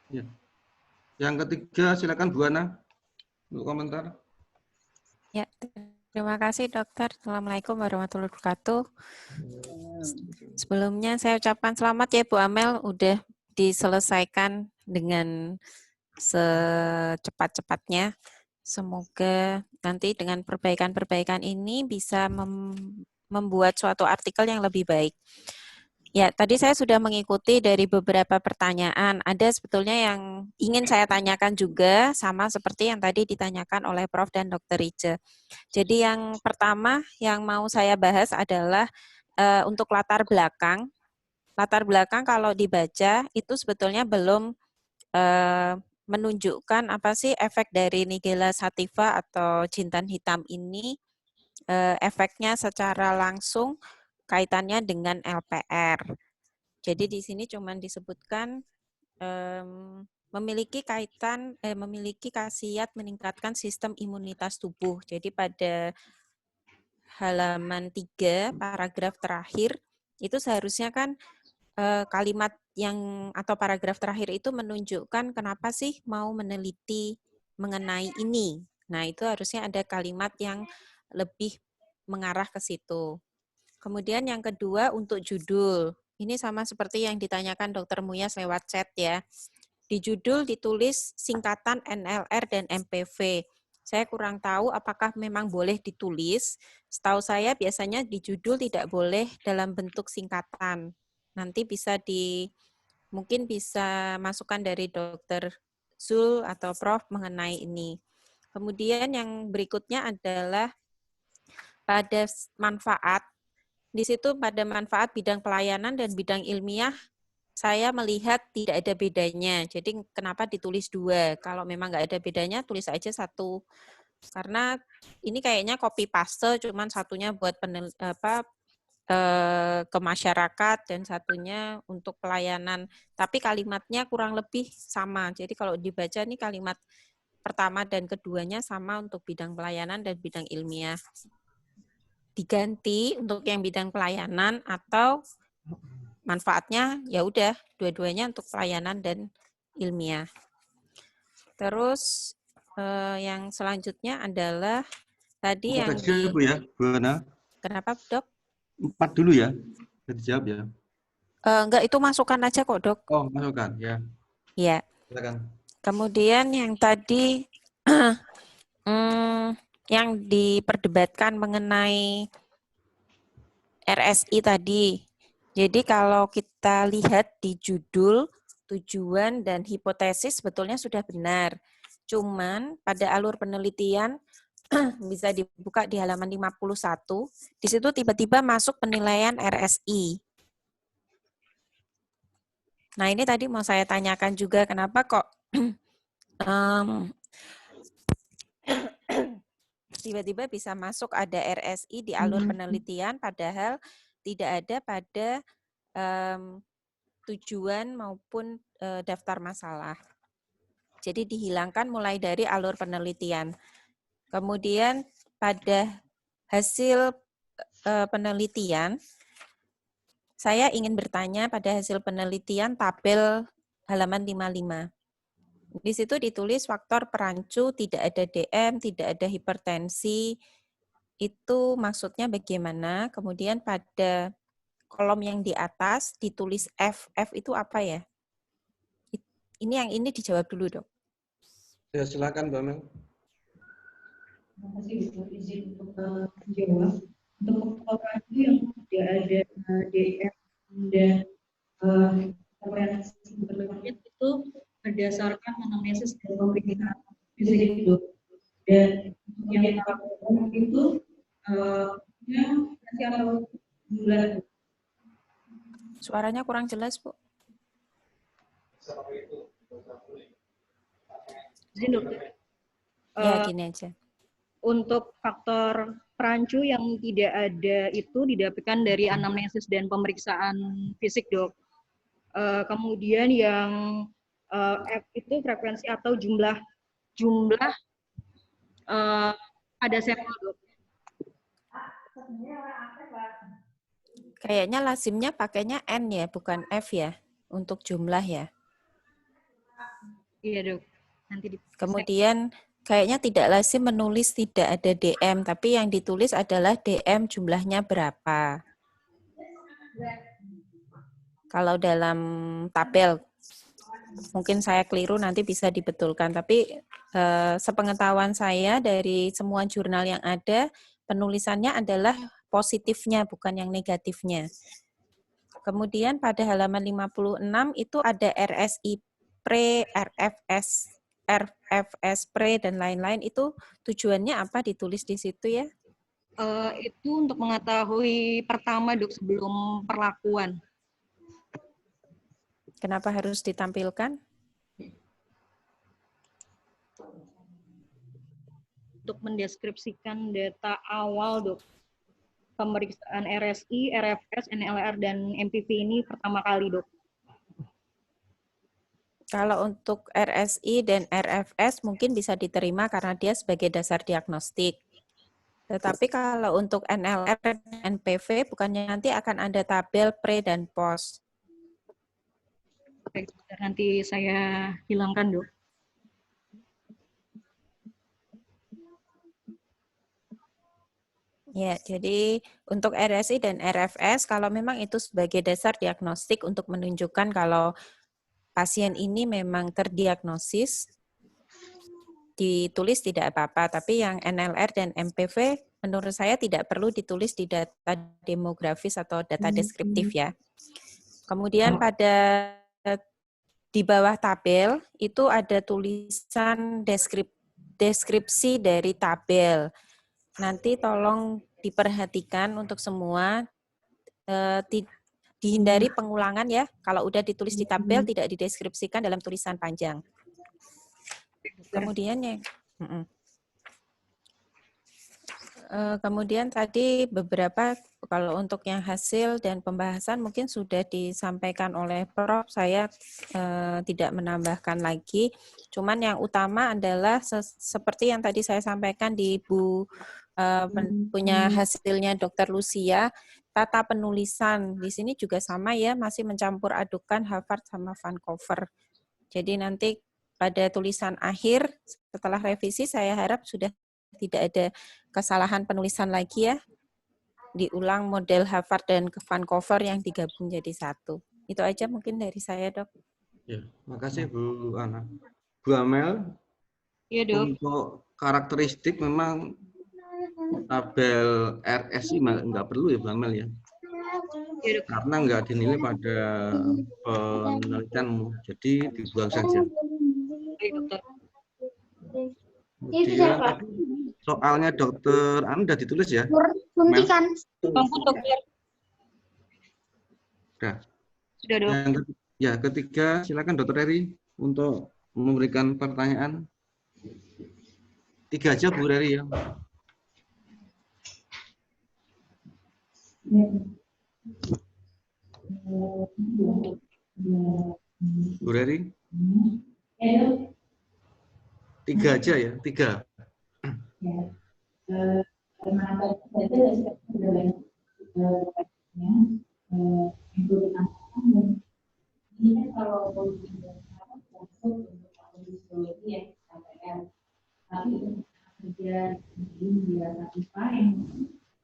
Ya. Yang ketiga, silakan Bu Ana untuk komentar. Ya, terima kasih dokter. Assalamualaikum warahmatullahi wabarakatuh. Sebelumnya saya ucapkan selamat ya Bu Amel, udah diselesaikan dengan secepat-cepatnya. Semoga nanti dengan perbaikan-perbaikan ini bisa membuat suatu artikel yang lebih baik. Ya, tadi saya sudah mengikuti dari beberapa pertanyaan. Ada sebetulnya yang ingin saya tanyakan juga, sama seperti yang tadi ditanyakan oleh Prof. dan Dr. Ica. Jadi yang pertama yang mau saya bahas adalah untuk latar belakang. Latar belakang kalau dibaca itu sebetulnya belum menunjukkan apa sih efek dari Nigella sativa atau jintan hitam ini, efeknya secara langsung kaitannya dengan LPR. Jadi di sini cuma disebutkan memiliki kaitan, memiliki khasiat meningkatkan sistem imunitas tubuh. Jadi pada halaman 3, paragraf terakhir, itu seharusnya kan kalimat yang atau paragraf terakhir itu menunjukkan kenapa sih mau meneliti mengenai ini. Nah, itu harusnya ada kalimat yang lebih mengarah ke situ. Kemudian yang kedua untuk judul. Ini sama seperti yang ditanyakan Dr. Muyas lewat chat ya. Di judul ditulis singkatan NLR dan MPV. Saya kurang tahu apakah memang boleh ditulis. Setahu saya biasanya di judul tidak boleh dalam bentuk singkatan. Nanti bisa mungkin bisa masukan dari Dr. Zul atau Prof mengenai ini. Kemudian yang berikutnya adalah pada manfaat. Di situ pada manfaat bidang pelayanan dan bidang ilmiah, saya melihat tidak ada bedanya. Jadi kenapa ditulis 2? Kalau memang nggak ada bedanya, tulis aja 1. Karena ini kayaknya copy paste, cuman satunya buat ke masyarakat dan satunya untuk pelayanan. Tapi kalimatnya kurang lebih sama. Jadi kalau dibaca nih kalimat pertama dan keduanya sama untuk bidang pelayanan dan bidang ilmiah. Diganti untuk yang bidang pelayanan atau manfaatnya ya udah dua-duanya untuk pelayanan dan ilmiah. Terus yang selanjutnya adalah tadi yang Bu ya, Bu Ana. Kenapa, Dok? 4 dulu ya. Bisa dijawab ya. Enggak, itu masukan aja kok, Dok. Oh, masukan ya. Iya. Silakan. Kemudian yang tadi yang diperdebatkan mengenai RSI tadi. Jadi kalau kita lihat di judul, tujuan dan hipotesis sebetulnya sudah benar. Cuman pada alur penelitian bisa dibuka di halaman 51, di situ tiba-tiba masuk penilaian RSI. Nah ini tadi mau saya tanyakan juga kenapa kok tiba-tiba bisa masuk ada RSI di alur penelitian padahal tidak ada pada tujuan maupun daftar masalah. Jadi dihilangkan mulai dari alur penelitian. Kemudian pada hasil penelitian, saya ingin bertanya pada hasil penelitian tabel halaman 55. Di situ ditulis faktor perancu, tidak ada DM, tidak ada hipertensi. Itu maksudnya bagaimana? Kemudian pada kolom yang di atas ditulis F. F itu apa ya? Ini yang ini dijawab dulu, Dok. Ya, silakan, Mbak Mel. Terima kasih untuk izin untuk menjawab. Untuk operasi yang tidak ada DM dan referensi berlanjut itu berdasarkan anamnesis dan pemeriksaan fisik itu. Dan yang tahu itu masih atau bulan. Suaranya kurang jelas, Bu. Izin dokter. Ya, gini aja. Untuk faktor perancu yang tidak ada itu didapatkan dari anamnesis dan pemeriksaan fisik, Dok. Kemudian yang F itu frekuensi atau jumlah pada sampel, Dok. Kayaknya lazimnya pakainya N ya, bukan F ya, untuk jumlah ya. Iya, Dok. Nanti Kemudian kayaknya tidak lazim menulis tidak ada DM, tapi yang ditulis adalah DM jumlahnya berapa. Kalau dalam tabel, mungkin saya keliru, nanti bisa dibetulkan. Tapi sepengetahuan saya dari semua jurnal yang ada, penulisannya adalah positifnya, bukan yang negatifnya. Kemudian pada halaman 56 itu ada RSI pre, RFS pre, dan lain-lain. Itu tujuannya apa ditulis di situ ya? Itu untuk mengetahui pertama, Dok, sebelum perlakuan. Kenapa harus ditampilkan? Untuk mendeskripsikan data awal, Dok. Pemeriksaan RSI, RFS, NLR, dan MPV ini pertama kali, Dok. Kalau untuk RSI dan RFS mungkin bisa diterima karena dia sebagai dasar diagnostik. Tetapi kalau untuk NLR dan NPV bukannya nanti akan ada tabel pre dan post. Baik, nanti saya hilangkan, Dok. Ya, jadi untuk RSI dan RFS, kalau memang itu sebagai dasar diagnostik untuk menunjukkan kalau pasien ini memang terdiagnosis, ditulis tidak apa-apa. Tapi yang NLR dan MPV, menurut saya tidak perlu ditulis di data demografis atau data deskriptif ya. Kemudian pada di bawah tabel, itu ada tulisan deskripsi dari tabel. Nanti tolong diperhatikan untuk semua, dihindari pengulangan ya. Kalau udah ditulis di tabel, tidak dideskripsikan dalam tulisan panjang. Kemudian tadi beberapa, kalau untuk yang hasil dan pembahasan mungkin sudah disampaikan oleh Prof. Saya tidak menambahkan lagi. Cuman yang utama adalah seperti yang tadi saya sampaikan di punya hasilnya Dr. Lucia, tata penulisan di sini juga sama ya, masih mencampur adukan Harvard sama Vancouver. Jadi nanti pada tulisan akhir setelah revisi saya harap sudah tidak ada kesalahan penulisan lagi ya. Diulang model Harvard dan Vancouver yang digabung jadi satu. Itu aja mungkin dari saya, Dok. Ya, makasih Bu Ana. Bu Amel, Iya, Dok. untuk karakteristik memang tabel RSI nggak perlu ya Bu Amel ya? Iya, Dok. Karena nggak dinilai pada penelitianmu, jadi dibuang saja. Baik, Dokter. Kemudian tadi soalnya Dokter Anu sudah ditulis ya? Suntikan. Dokter. Sudah, Dok. Ya, ketiga silakan Dokter Eri untuk memberikan pertanyaan. 3 aja Bu Eri ya. Bu Eri? 3 aja ya, 3. bagaimana baca dan sudah banyak ini kan kalau politik masuk untuk psikologi ya KPR, tapi untuk kerja di Sativa yang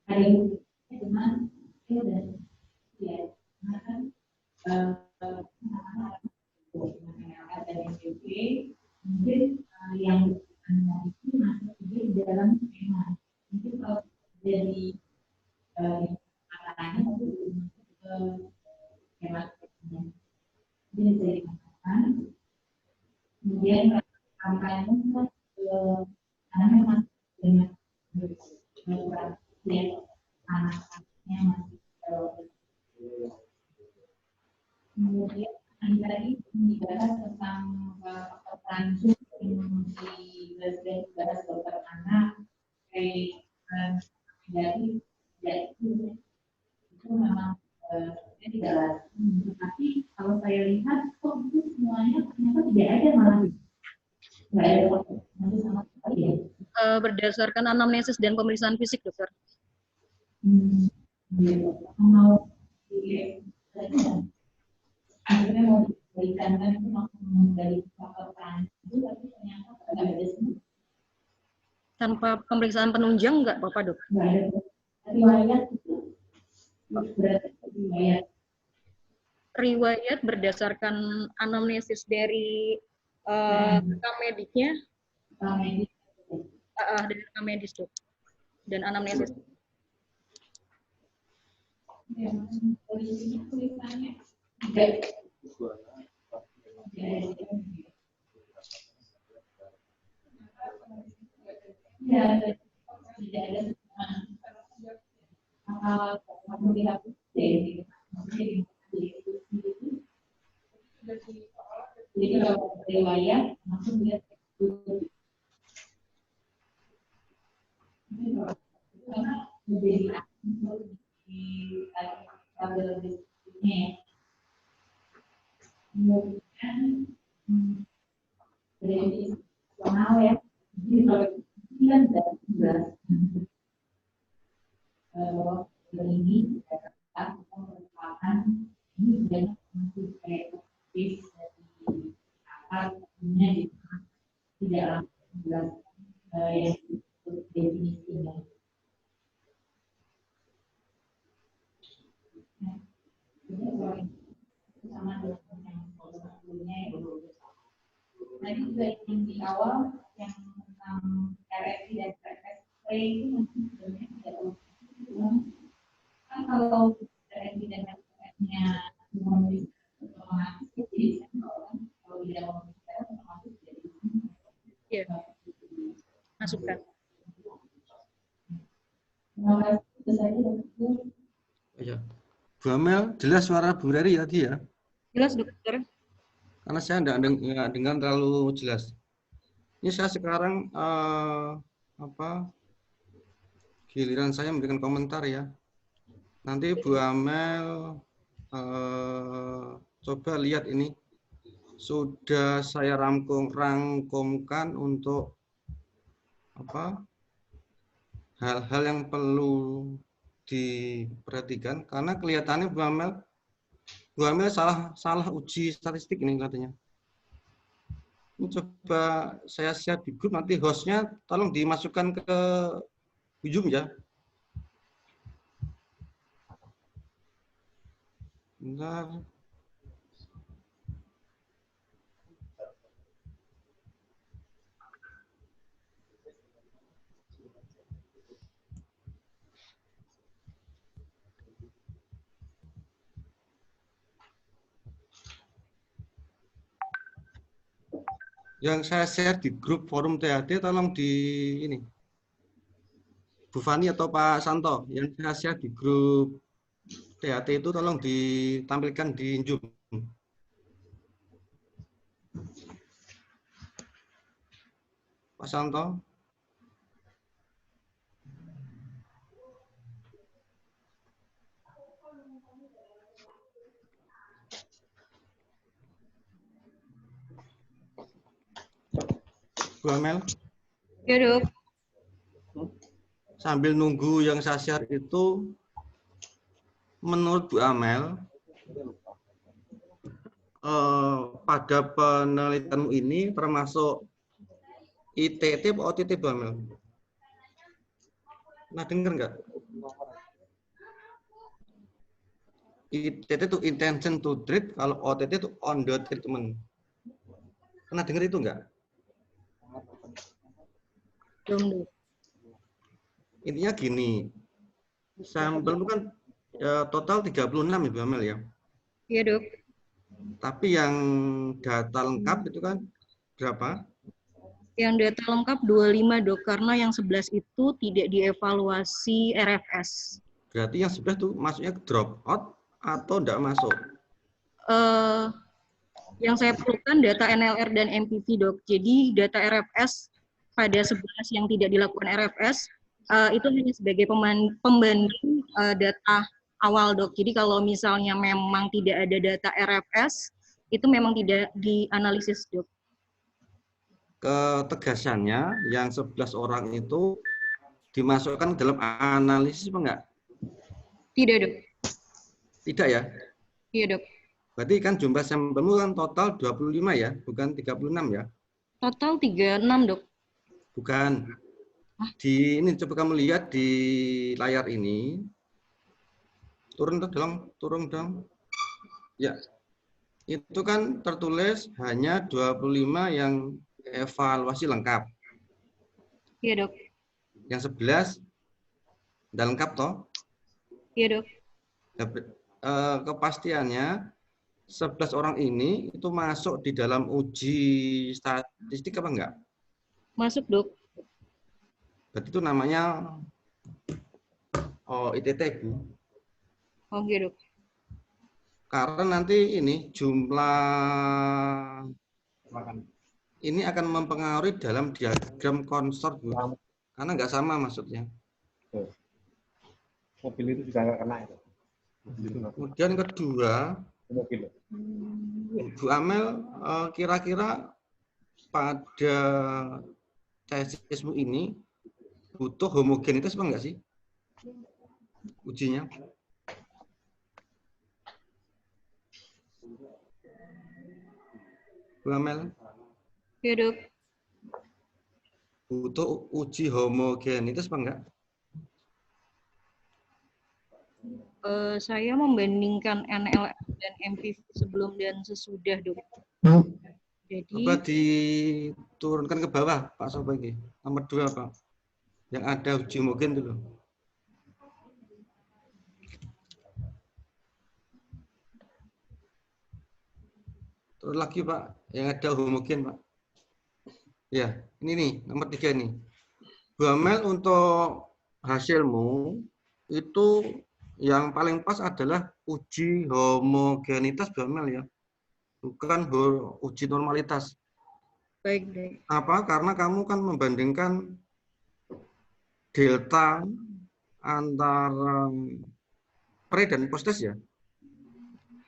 ada dengan skill dan ya karena kan MLR dan MPP mungkin yang itu masuk di dalam skema. Mungkin kalau jadi katanya itu skema jadi bisa dikatakan kemudian kampanye karena memang dengan anak-anaknya masih kemudian tadi dibahas tentang peran di bahas dokter anak dari itu memang tidak lazim, tetapi kalau saya lihat kok itu semuanya ternyata tidak ada malah nggak ada nanti sama sekali ya. Berdasarkan anamnesis dan pemeriksaan fisik, dokter. Mau akhirnya mau diberikan kan itu maksudnya dari faktor peran itu tapi ternyata nggak ada semua. Tanpa pemeriksaan penunjang nggak apa-apa, dok? Nggak ada riwayat itu berarti riwayat berdasarkan anamnesis dari rekam mediknya, dari rekam medis, dok, dan anamnesis. Ya, tulisannya tidak ada melihat jadi kalau riwayat langsung lihat karena menjadi di tabel bisnisnya kemudian dari personal ya jadi kalau kan sudah ini merupakan ini banyak masih kayak bis dari akarnya tidak langsung jelas yang definisinya. Sama dengan yang sebelumnya ya tadi juga yang di awal yang tentang RFI dan RFP itu mungkin sebenarnya tidak kan kalau RFI dan RFP-nya memenuhi otomatis jadi kalau tidak memenuhi otomatis jadi Masukkan. Terima kasih. Itu saja dokter. Ya. Bu Amel, jelas suara Bu Rari tadi ya? Jelas, dokter. Karena saya nggak dengar terlalu jelas. Ini saya sekarang giliran saya memberikan komentar ya. Nanti Bu Amel coba lihat ini. Sudah saya rangkumkan untuk hal-hal yang perlu diperhatikan karena kelihatannya Bu Amel salah uji statistik ini katanya. Ini coba saya share di grup, nanti hostnya tolong dimasukkan ke Zoom ya. Bentar. Yang saya share di grup forum THD tolong di ini Bu Fani atau Pak Santo yang saya share di grup THD itu tolong ditampilkan di Zoom. Pak Santo. Bu Amel. Ya, dok. sambil nunggu yang saya share itu, menurut Bu Amel, pada penelitianmu ini termasuk ITT atau OTT, Bu Amel? Nah, dengar nggak? ITT itu intention to treat, kalau OTT itu on the treatment. Pernah dengar itu nggak? Belum. Intinya gini, sampel itu kan total 36 Ibu Amel ya. Iya, Dok. Tapi yang data lengkap itu kan berapa? Yang data lengkap 25, Dok, karena yang 11 itu tidak dievaluasi RFS. Berarti yang 11 itu masuknya drop out atau enggak masuk? Yang saya perlukan data NLR dan MPV, Dok. Jadi data RFS pada 11 yang tidak dilakukan RFS itu hanya sebagai pembanding data awal, Dok. Jadi kalau misalnya memang tidak ada data RFS, itu memang tidak dianalisis, Dok. Ketegasannya yang 11 orang itu dimasukkan dalam analisis apa enggak? Tidak, Dok. Tidak ya? Iya, Dok. Berarti kan jumlah sampelmu kan total 25 ya, bukan 36 ya? Total 36, Dok. Bukan. Di ini coba kamu lihat di layar ini. Turun dong. Ya. Itu kan tertulis hanya 25 yang evaluasi lengkap. Iya, Dok. Yang 11 udah lengkap toh? Iya, Dok. Kepastiannya 11 orang ini itu masuk di dalam uji statistik apa enggak? Masuk, Dok. Berarti itu namanya ITT, Bu. Oke, Dok. Karena nanti ini jumlah ini akan mempengaruhi dalam diagram konsor, Bu. Karena nggak sama maksudnya. Mobil itu juga nggak kena itu. Kemudian kedua, Bu Amel, kira-kira pada tesismu ini butuh homogenitas apa enggak sih ujinya? Bu Amel? Iya, Dok. Butuh uji homogenitas apa enggak? Saya membandingkan NLR dan MPV sebelum dan sesudah, Dok. Jadi Coba diturunkan ke bawah, Pak Sopo ini. Nomor 2, Pak. Yang ada uji homogen dulu. Terus lagi, Pak, yang ada homogen, Pak. Ya, ini nih, nomor 3 nih. Bu Amel, untuk hasilmu itu yang paling pas adalah uji homogenitas, Bu Amel ya. Bukan uji normalitas. baik, Dok. Apa? Karena kamu kan membandingkan delta antara pre dan post test ya.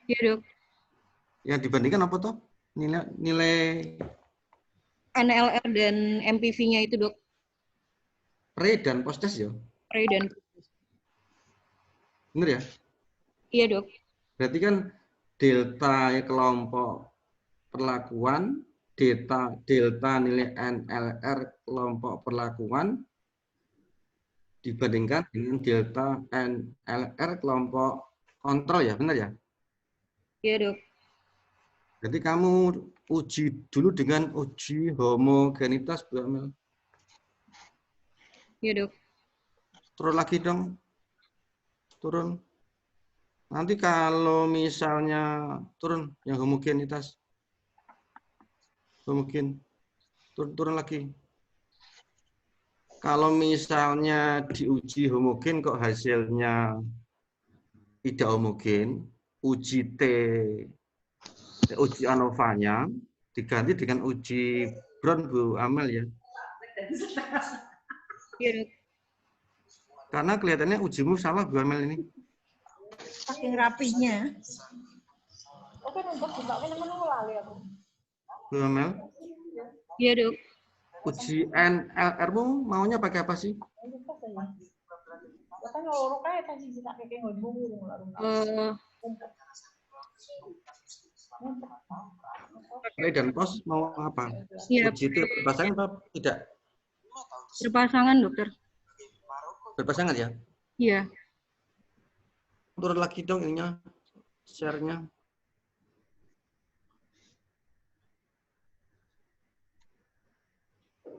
Iya, Dok. Yang dibandingkan apa toh? Nilai NLR dan MPV-nya itu, Dok. pre dan post test ya. Pre dan Benar ya? iya, Dok. Berarti kan delta kelompok perlakuan, delta nilai NLR kelompok perlakuan dibandingkan dengan delta NLR kelompok kontrol ya, benar ya? Iya, Dok. Jadi kamu uji dulu dengan uji homogenitas, Bu Amel. Iya, Dok. Turun lagi dong. Turun. Nanti kalau misalnya turun yang homogenitas. Homogen. Turun lagi. Kalau misalnya diuji homogen kok hasilnya tidak homogen, uji uji ANOVA-nya diganti dengan uji Brown, Bu Amel ya. Iya, Dok. Karena kelihatannya ujimu salah, Bu Amel ini. Saking rapihnya. Bu Amel, Iya, Dok. uji NLR-mu maunya pakai apa sih? saya. Kan loro kae ta siji tak keke nggonmu loro. Dan pos mau apa? Siap. Uji itu berpasangan atau tidak? Berpasangan, dokter. Berpasangan ya? Iya. Turun lagi dong ininya, share-nya.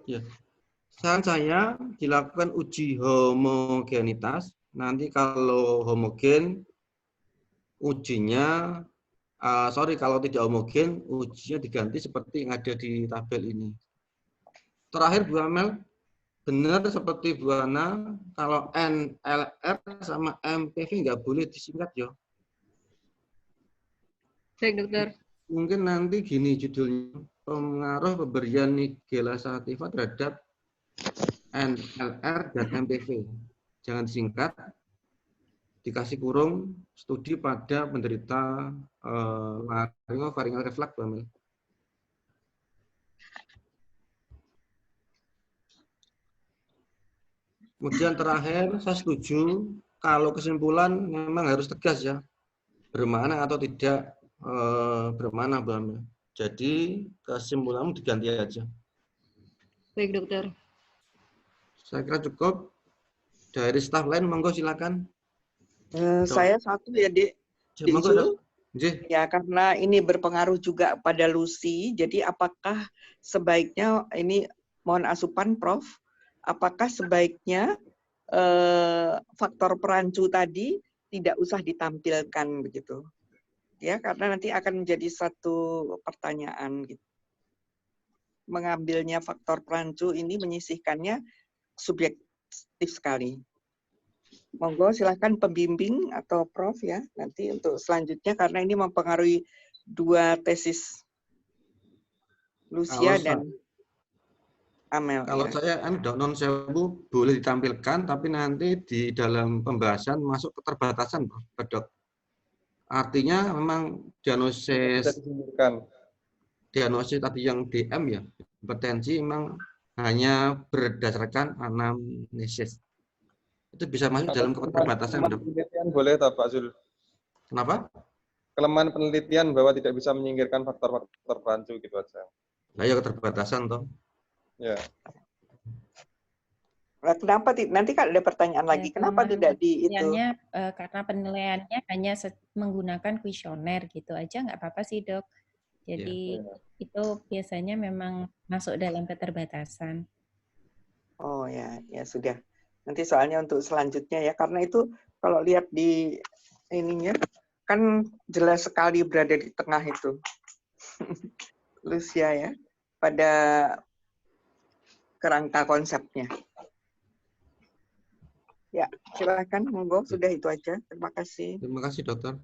Ya. Saran saya dilakukan uji homogenitas. Nanti kalau homogen, ujinya, kalau tidak homogen, ujinya diganti seperti yang ada di tabel ini. Terakhir Bu Amel, benar seperti Bu Ana, kalau NLR sama MPV nggak boleh disingkat ya. Baik, dokter. Mungkin nanti gini judulnya, pengaruh pemberian Nigella sativa terhadap NLR dan MPV. Jangan disingkat, dikasih kurung studi pada penderita laringofaringal reflux, Bu Amel. Kemudian terakhir, saya setuju kalau kesimpulan memang harus tegas ya, bermana atau tidak bermana, Bu Amel. Jadi kesimpulanmu diganti aja. Baik, dokter. Saya kira cukup. Dari staf lain, monggo silakan. Saya satu ya, Dik. Monggo, ya, karena ini berpengaruh juga pada Lucy. Jadi apakah sebaiknya ini mohon asupan, Prof. Apakah sebaiknya faktor perancu tadi tidak usah ditampilkan begitu? Ya, karena nanti akan menjadi satu pertanyaan gitu. Mengambilnya faktor perancu ini menyisihkannya subjektif sekali. Monggo silahkan pembimbing atau Prof ya nanti untuk selanjutnya karena ini mempengaruhi dua tesis Lucia dan Amel. Kalau ya. saya non sewu boleh ditampilkan tapi nanti di dalam pembahasan masuk keterbatasan, Pak Dok. Artinya memang diagnosis tadi yang DM ya, hipertensi memang hanya berdasarkan anamnesis. Itu bisa masuk dalam keterbatasan, Dok. Penelitian boleh, Pak Zul? Kenapa? Kelemahan penelitian bahwa tidak bisa menyingkirkan faktor-faktor perancu gitu aja. Nah, ya keterbatasan, toh. Ya. Kenapa nanti kan ada pertanyaan lagi? Kenapa tidak di itu? Karena penilaiannya hanya menggunakan kuesioner gitu aja nggak apa-apa sih, Dok. Jadi itu biasanya memang masuk dalam keterbatasan. Oh ya, ya sudah. Nanti soalnya untuk selanjutnya ya, karena itu kalau lihat di ininya kan jelas sekali berada di tengah itu. Lucia ya, pada kerangka konsepnya. Ya, silakan, monggo. Sudah itu aja. Terima kasih. Terima kasih, Dokter.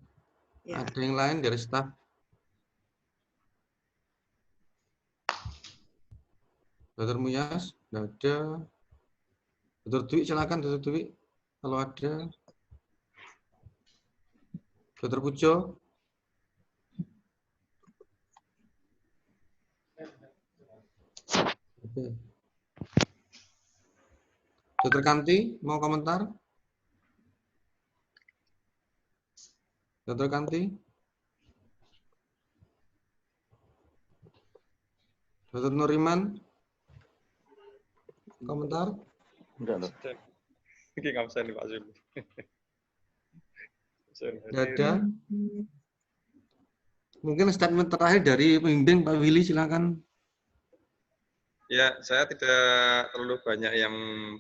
Ya. Ada yang lain dari staf? Dokter Muyas, tidak ada. Dokter Dwi, silakan Dokter Dwi. Kalau ada. Dokter Pujo. Oke. Dokter Kanti, mau komentar? Dokter Kanti? Dokter Nuriman? Komentar? Enggak, ini nggak bisa nih Pak Zul. Tidak ada. Mungkin statement terakhir dari pembimbing Pak Willy, silakan. Ya, saya tidak terlalu banyak yang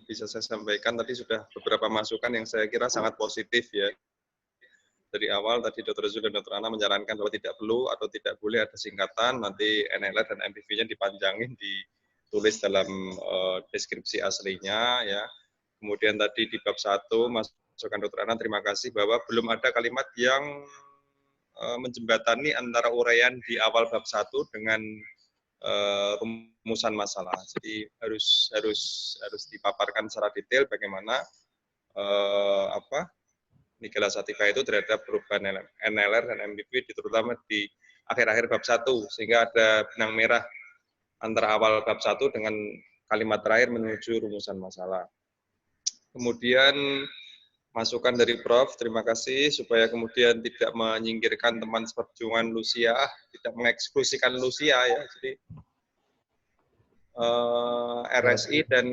bisa saya sampaikan. Tadi sudah beberapa masukan yang saya kira sangat positif ya. Dari awal tadi Dr. Zul dan Dr. Ana menyarankan bahwa tidak perlu atau tidak boleh ada singkatan, nanti NLR dan MPV-nya dipanjangin, ditulis dalam deskripsi aslinya ya. Kemudian tadi di bab 1 masukan Dr. Ana, terima kasih bahwa belum ada kalimat yang menjembatani antara uraian di awal bab 1 dengan rumusan masalah. Jadi harus dipaparkan secara detail bagaimana Nigella sativa itu terhadap perubahan NLR dan MPV, terutama di akhir-akhir bab 1, sehingga ada benang merah antara awal bab 1 dengan kalimat terakhir menuju rumusan masalah. Kemudian masukan dari Prof, terima kasih, supaya kemudian tidak menyingkirkan teman seperjuangan Lucia, tidak mengeksklusikan Lucia ya. Jadi RSI dan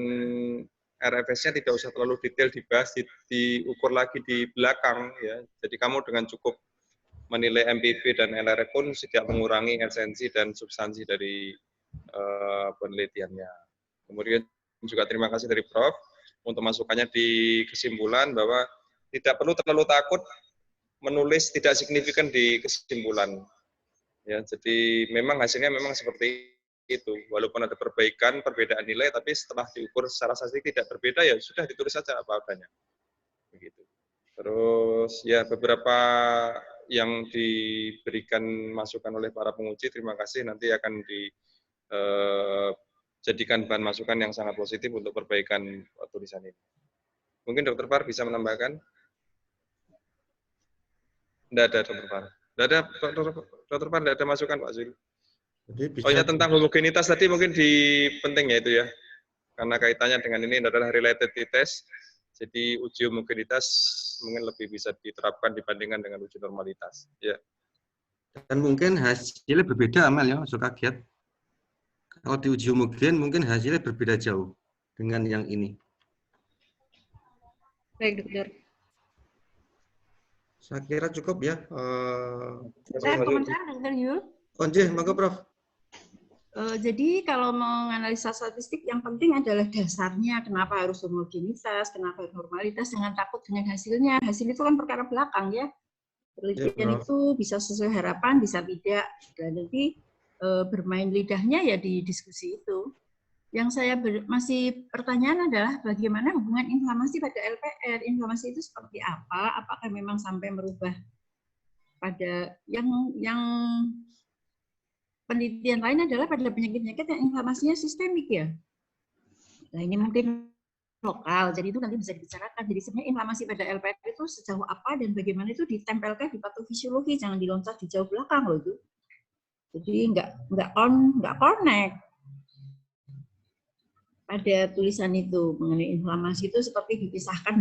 RFS-nya tidak usah terlalu detail dibahas, diukur lagi di belakang ya. Jadi kamu dengan cukup menilai MPV dan LRF pun tidak mengurangi esensi dan substansi dari penelitiannya. Kemudian juga terima kasih dari Prof untuk masukannya di kesimpulan bahwa tidak perlu terlalu takut menulis tidak signifikan di kesimpulan. Ya, jadi memang hasilnya memang seperti itu. Walaupun ada perbaikan, perbedaan nilai, tapi setelah diukur secara statistik tidak berbeda, ya sudah ditulis saja apa adanya. Begitu. Terus ya beberapa yang diberikan masukan oleh para penguji, terima kasih, nanti akan dijadikan bahan masukan yang sangat positif untuk perbaikan tulisan ini. Mungkin Dr. Par bisa menambahkan? Tidak ada Dr. Par. Tidak ada Dr. Par, tidak ada masukan Pak Zul. Jadi Oh ya, bisa tentang homogenitas tadi mungkin penting ya itu ya, karena kaitannya dengan ini adalah related test. Jadi uji homogenitas mungkin lebih bisa diterapkan dibandingkan dengan uji normalitas. Ya. dan mungkin hasilnya berbeda, Amel ya, masuk kaget. Kalau di uji homogen mungkin hasilnya berbeda jauh dengan yang ini. Baik, dokter. Saya kira cukup ya. Saya komentar, Dokter Yul. Oh, monggo Prof. Jadi kalau menganalisa statistik yang penting adalah dasarnya, kenapa harus homogenitas, kenapa harus normalitas, jangan takut dengan hasilnya. Hasil itu kan perkara belakang ya. Penelitian itu bisa sesuai harapan, bisa tidak. Dan nanti bermain lidahnya ya di diskusi itu. Yang saya masih pertanyaan adalah bagaimana hubungan inflamasi pada LPR. Inflamasi itu seperti apa? Apakah memang sampai merubah pada yang penelitian lain adalah pada penyakit-penyakit yang inflamasinya sistemik ya. Nah ini mungkin lokal, jadi itu nanti bisa dibicarakan. Jadi sebenarnya inflamasi pada LPR itu sejauh apa dan bagaimana itu ditempelkan di patofisiologi, jangan diloncat di jauh belakang loh itu. Jadi nggak connect pada tulisan itu mengenai inflamasi itu seperti dipisahkan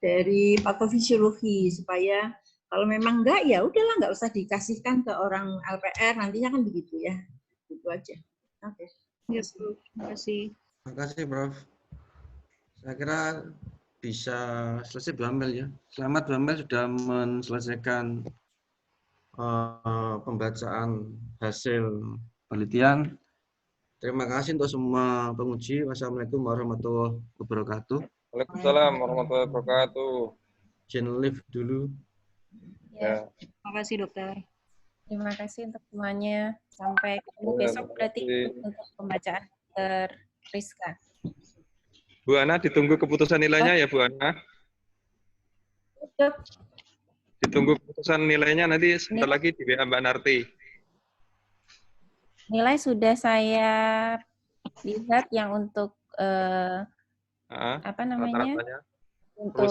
dari patofisiologi supaya kalau memang enggak, ya udahlah, nggak usah dikasihkan ke orang LPR, nantinya kan begitu ya. Itu aja. Oke. Ya, terima kasih. Terima kasih, Prof. Saya kira bisa selesai Bu Amel ya. Selamat Bu Amel sudah menyelesaikan pembacaan hasil penelitian. Terima kasih untuk semua penguji. Wassalamualaikum warahmatullahi wabarakatuh. Waalaikumsalam warahmatullahi wabarakatuh. Izin live dulu. Ya. Terima kasih, dokter. Terima kasih untuk semuanya. Sampai ketemu besok berarti untuk pembacaan Rizka. Bu Ana, ditunggu keputusan nilainya ya Bu Ana. Ditunggu keputusan nilainya nanti sebentar lagi di WA Mbak Narti. Nilai sudah saya lihat yang untuk apa namanya? Untuk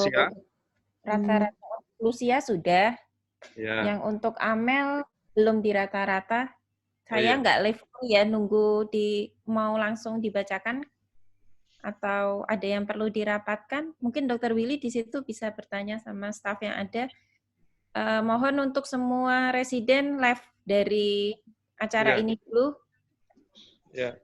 rata-rata Lucia sudah. Ya. Yang untuk Amel belum di rata-rata. Saya nggak live ya, nunggu mau langsung dibacakan atau ada yang perlu dirapatkan. Mungkin Dr. Willy di situ bisa bertanya sama staf yang ada. Mohon untuk semua residen live dari acara ini dulu. Ya.